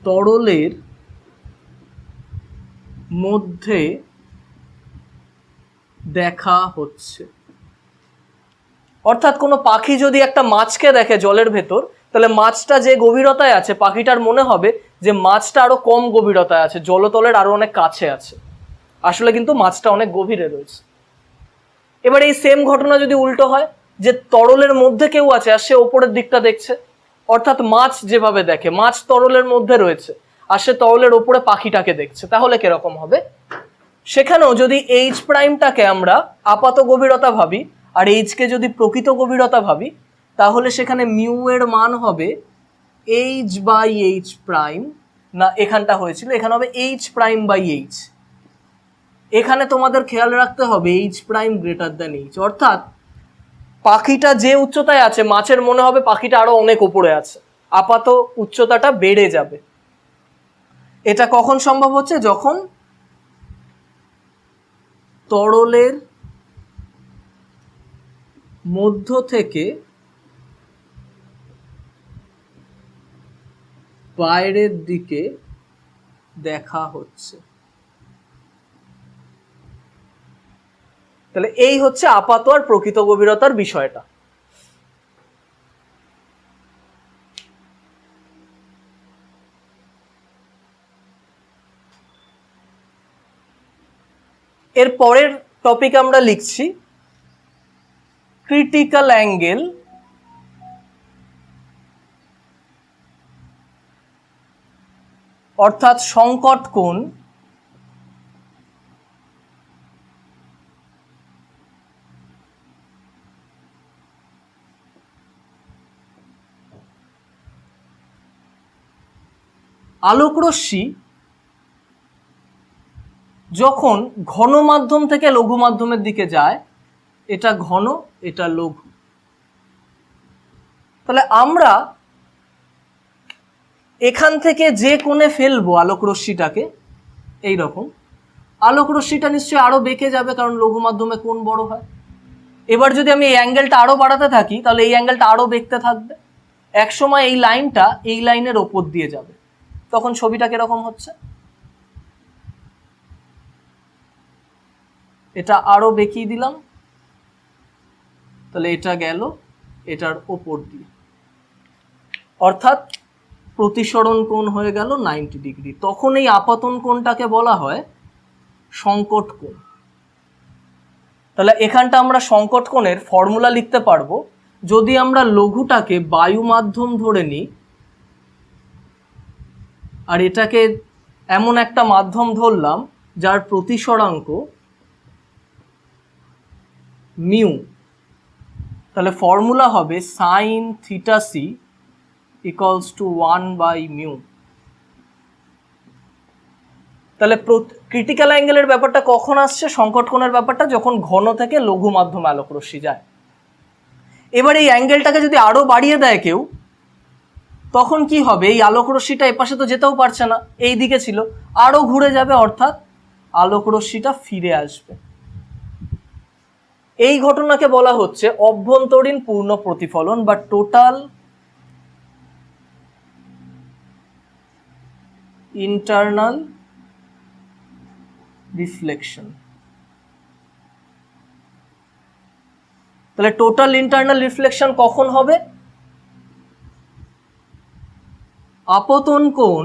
তরলের মধ্যে দেখা হচ্ছে। অর্থাৎ কোনো পাখি যদি একটা মাছকে দেখে জলের ভেতর, তাহলে মাছটা যে গভীরতায় আছে, পাখিটার মনে হবে যে মাছটা আরো কম গভীরতায় আছে, জলতলের আরো অনেক কাছে আছে, আসলে কিন্তু মাছটা অনেক গভীরে রয়েছে। এবার এই সেম ঘটনা যদি উল্টো হয়, যে তরলের মধ্যে কেউ আছে আর সে ওপরের দিকটা দেখছে, অর্থাৎ মাছ যেভাবে দেখে, মাছ তরলের মধ্যে রয়েছে আর সে তরলের ওপরে পাখিটাকে দেখছে, তাহলে কিরকম হবে? সেখানেও যদি এইচ প্রাইমটাকে আমরা আপাত গভীরতা ভাবি আর এইচকে যদি প্রকৃত গভীরতা ভাবি, তাহলে সেখানে মিউ এর মান হবে এইচ বাই এইচ প্রাইম, না এখানটা হয়েছিল, এখানে হবে এইচ প্রাইম বাই এইচ। এখানে তোমাদের খেয়াল রাখতে হবে H prime greater than H, অর্থাৎ পাখিটা যে উচ্চতায় আছে মাছের মনে হবে পাখিটা আরো অনেক উপরে আছে, আপাত উচ্চতাটা বেড়ে যাবে। এটা কখন সম্ভব হচ্ছে? যখন তরলের মধ্য থেকে বাইরের দিকে দেখা হচ্ছে। তাহলে এই হচ্ছে আপাত আর প্রকৃত গভীরতার বিষয়টা। এর পরের টপিক আমরা লিখছি ক্রিটিক্যাল অ্যাঙ্গেল অর্থাৎ সংকট কোণ আলোকরশ্মি যখন ঘন মাধ্যম থেকে লঘু মাধ্যমের দিকে যায়, এটা ঘন এটা লঘু। তাহলে আমরা এখান থেকে যে কোণে ফেলবো আলোকরশ্মিটাকে, এই রকম আলোকরশ্মিটা নিশ্চয়ই আরো বেঁকে যাবে, কারণ লঘু মাধ্যমে কোণ বড় হয়। এবার যদি আমি এই অ্যাঙ্গেলটা আরো বাড়াতে থাকি, তাহলে এই অ্যাঙ্গেলটা আরো বেঁকতে থাকবে। একসময় এই লাইনটা এই লাইনের ওপর দিয়ে যাবে, তখন ছবিটা কিরকম হচ্ছে, এটা আরো বেঁকিয়ে দিলাম, তাহলে এটা গেল এটার ওপর দিয়ে, অর্থাৎ প্রতিসরণ কোণ হয়ে গেল 90 ডিগ্রি। তখন এই আপতন কোণটাকে বলা হয় সংকট কোণ। তাহলে এখানটা আমরা সংকট কোণের ফর্মুলা লিখতে পারবো, যদি আমরা লঘুটাকে বায়ু মাধ্যম ধরে নিই আর এটাকে এমন একটা মাধ্যম ধরলাম যার প্রতিসরাঙ্ক মিউ, তাহলে ফর্মুলা হবে sine theta C equals to 1/μ। তাহলে ক্রিটিক্যাল অ্যাঙ্গেলের ব্যাপারটা কখন আসছে, সংকট কোণের ব্যাপারটা যখন ঘন থেকে লঘু মাধ্যমে আলোকরশ্মি যায়। এবার এই অ্যাঙ্গেলটাকে যদি আরো বাড়িয়ে দেয় কেউ, তখন কি হবে, এই আলোকরশ্মিটা এপাশে তো যেতেও পারছে না, এই দিকে ছিল, আরো ঘুরে যাবে, অর্থাৎ আলোকরশ্মিটা ফিরে আসবে। এই ঘটনাকে বলা হচ্ছে অভ্যন্তরীণ পূর্ণ প্রতিফলন বা টোটাল ইন্টারনাল রিফ্লেকশন। তাহলে টোটাল ইন্টারনাল রিফ্লেকশন কখন হবে, আপতন কোণ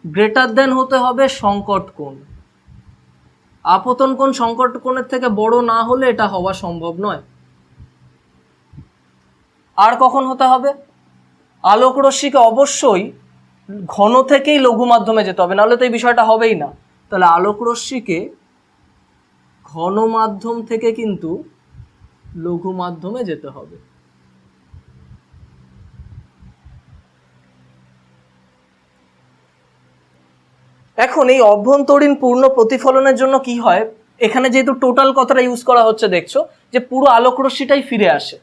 গ্রেটার দেন হতে হবে সংকট কোণ। আপতন কোণ সংকট কোণের থেকে বড় না হলে এটা হওয়া সম্ভব নয়। আর কখন হতে হবে, আলোকরশ্মিকে অবশ্যই ঘন থেকেই লঘু মাধ্যমে যেতে হবে, নাহলে তো এই বিষয়টা হবেই না। তাহলে আলোকরশ্মিকে ঘন মাধ্যম থেকে কিন্তু লঘু মাধ্যমে যেতে হবে। এখন এই অভ্যন্তরীণ পূর্ণ প্রতিফলনের জন্য কি হয়, এখানে যেহেতু টোটাল কথাটা ইউজ করা হচ্ছে, দেখছো যে পুরো আলোকরশ্মিটাই ফিরে আসে।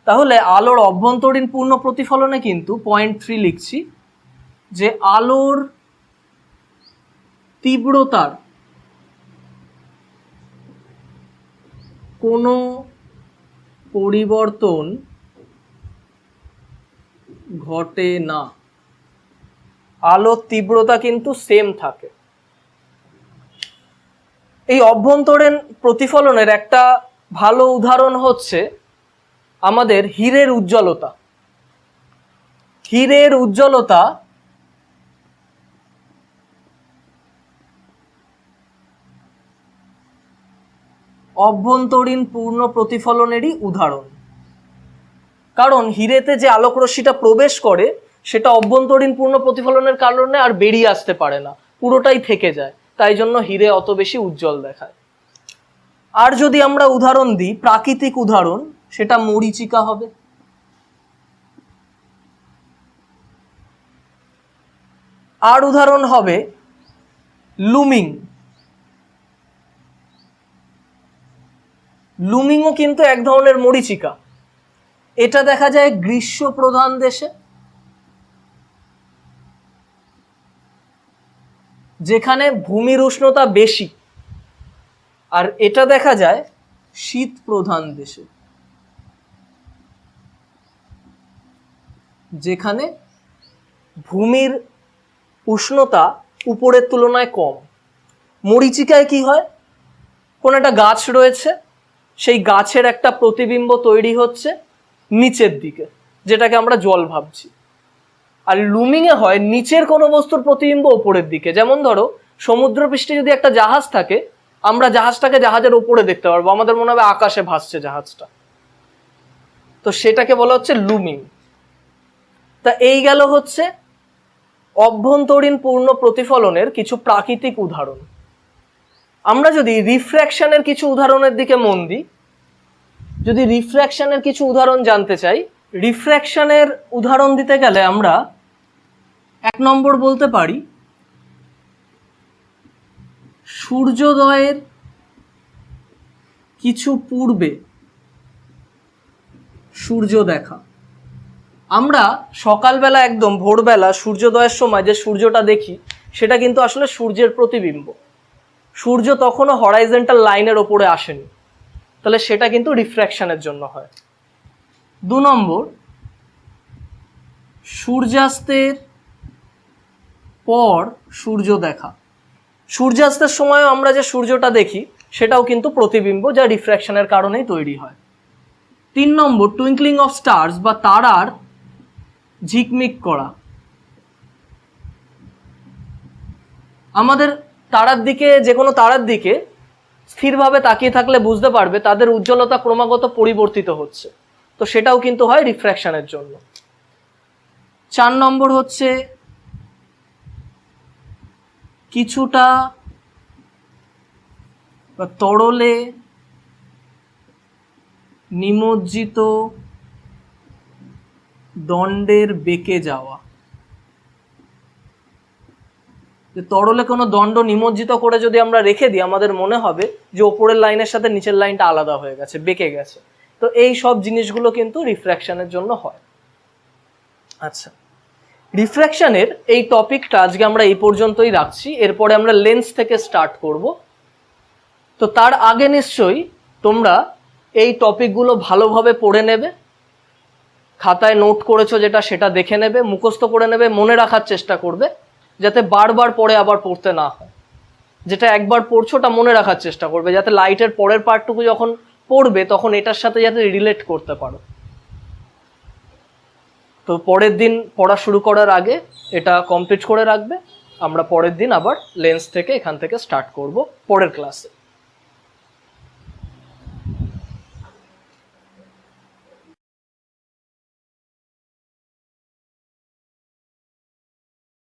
তাহলে আলোর অভ্যন্তরীণ পূর্ণ প্রতিফলনে কিন্তু 0.3 লিখছি যে আলোর তীব্রতার কোনো পরিবর্তন ঘটে না, আলোর তীব্রতা কিন্তু সেম থাকে। এই অভ্যন্তরীণ প্রতিফলনের একটা ভালো উদাহরণ হচ্ছে আমাদের হীরের উজ্জ্বলতা। হীরের উজ্জ্বলতা অভ্যন্তরীণ পূর্ণ প্রতিফলনেরই উদাহরণ, কারণ হীরেতে যে আলোকরশ্মিটা প্রবেশ করে সেটা অভ্যন্তরীণ পূর্ণ প্রতিফলনের কারণে আর বেরিয়ে আসতে পারে না, পুরোটাই থেকে যায়, তাই জন্য হীরে অত বেশি উজ্জ্বল দেখায়। আর যদি আমরা উদাহরণ দিই, প্রাকৃতিক উদাহরণ, সেটা মরীচিকা হবে। আর উদাহরণ হবে লুমিং। লুমিংও কিন্তু এক ধরনের মরীচিকা, এটা দেখা যায় গ্রীষ্ম প্রধান দেশে। যেখানে ভূমির উষ্ণতা বেশি, আর এটা দেখা যায় শীত প্রধান দেশে, যেখানে ভূমির উষ্ণতা উপরের তুলনায় কম। মরীচিকায় কি হয়, কোন একটা গাছ রয়েছে, সেই গাছের একটা প্রতিবিম্ব তৈরি হচ্ছে নিচের দিকে, যেটাকে আমরা জল ভাবছি। আর লুমিংয়ে হয় নিচের কোনো বস্তুর প্রতিবিম্ব ওপরের দিকে। যেমন ধরো সমুদ্রপৃষ্ঠে যদি একটা জাহাজ থাকে, আমরা জাহাজটাকে জাহাজের ওপরে দেখতে পারবো, আমাদের মনে হবে আকাশে ভাসছে জাহাজটা, তো সেটাকে বলা হচ্ছে লুমিং। তা এই গেল হচ্ছে অভ্যন্তরীণ পূর্ণ প্রতিফলনের কিছু প্রাকৃতিক উদাহরণ। আমরা যদি রিফ্র্যাকশনের কিছু উদাহরণের দিকে মন দিই, যদি রিফ্র্যাকশনের কিছু উদাহরণ জানতে চাই, রিফ্র্যাকশনের উদাহরণ দিতে গেলে আমরা 1 নম্বর বলতে পারি সূর্যোদয়ের কিছু পূর্বে সূর্য দেখা। আমরা সকালবেলা একদম ভোরবেলা সূর্যোদয়ের সময় যে সূর্যটা দেখি, সেটা কিন্তু আসলে সূর্যের প্রতিবিম্ব। সূর্য তখনও হরাইজন্টাল লাইনের ওপরে আসেনি, তাহলে সেটা কিন্তু রিফ্র্যাকশনের জন্য হয়। 2 নম্বর, সূর্যাস্তের পর সূর্য দেখা। সূর্যাস্তের সময়ও আমরা যে সূর্যটা দেখি সেটাও কিন্তু প্রতিবিম্ব, যা রিফ্র্যাকশনের কারণেই তৈরি হয়। 3 নম্বর, টুইঙ্কলিং অফ স্টার্স বা তারার ঝিকমিক করা। আমাদের তারার দিকে, যে কোনো তারার দিকে স্থিরভাবে তাকিয়ে থাকলে বুঝতে পারবে তাদের উজ্জ্বলতা ক্রমাগত পরিবর্তিত হচ্ছে, তো সেটাও কিন্তু হয় রিফ্র্যাকশনের জন্য। 4 নম্বর হচ্ছে কিছুটা তরলে নিমজ্জিত দণ্ডের বেঁকে যাওয়া। যে তরলে কোনো দণ্ড নিমজ্জিত করে যদি আমরা রেখে দিই, আমাদের মনে হবে যে ওপরের লাইনের সাথে নিচের লাইনটা আলাদা হয়ে গেছে, বেঁকে গেছে। তো এই সব জিনিসগুলো কিন্তু রিফ্র্যাকশনের জন্য হয়। আচ্ছা, রিফ্র্যাকশনের এই টপিকটা আজকে আমরা এই পর্যন্তই রাখছি, এরপরে আমরা লেন্স থেকে স্টার্ট করব। তো তার আগে নিশ্চয়ই তোমরা এই টপিকগুলো ভালোভাবে পড়ে নেবে, খাতায় নোট করেছো যেটা সেটা দেখে নেবে, মুখস্থ করে নেবে, মনে রাখার চেষ্টা করবে, যাতে বারবার পরে আবার পড়তে না হয়। যেটা একবার পড়ছো ওটা মনে রাখার চেষ্টা করবে, যাতে লাইটের পরের পার্টটুকু যখন পড়বে তখন এটার সাথে যাতে রিলেট করতে পারো। তো পরের দিন পড়া শুরু করার আগে এটা কমপ্লিট করে রাখবে। আমরা পরের দিন আবার লেন্স থেকে এখান থেকে স্টার্ট করব পরের ক্লাসে।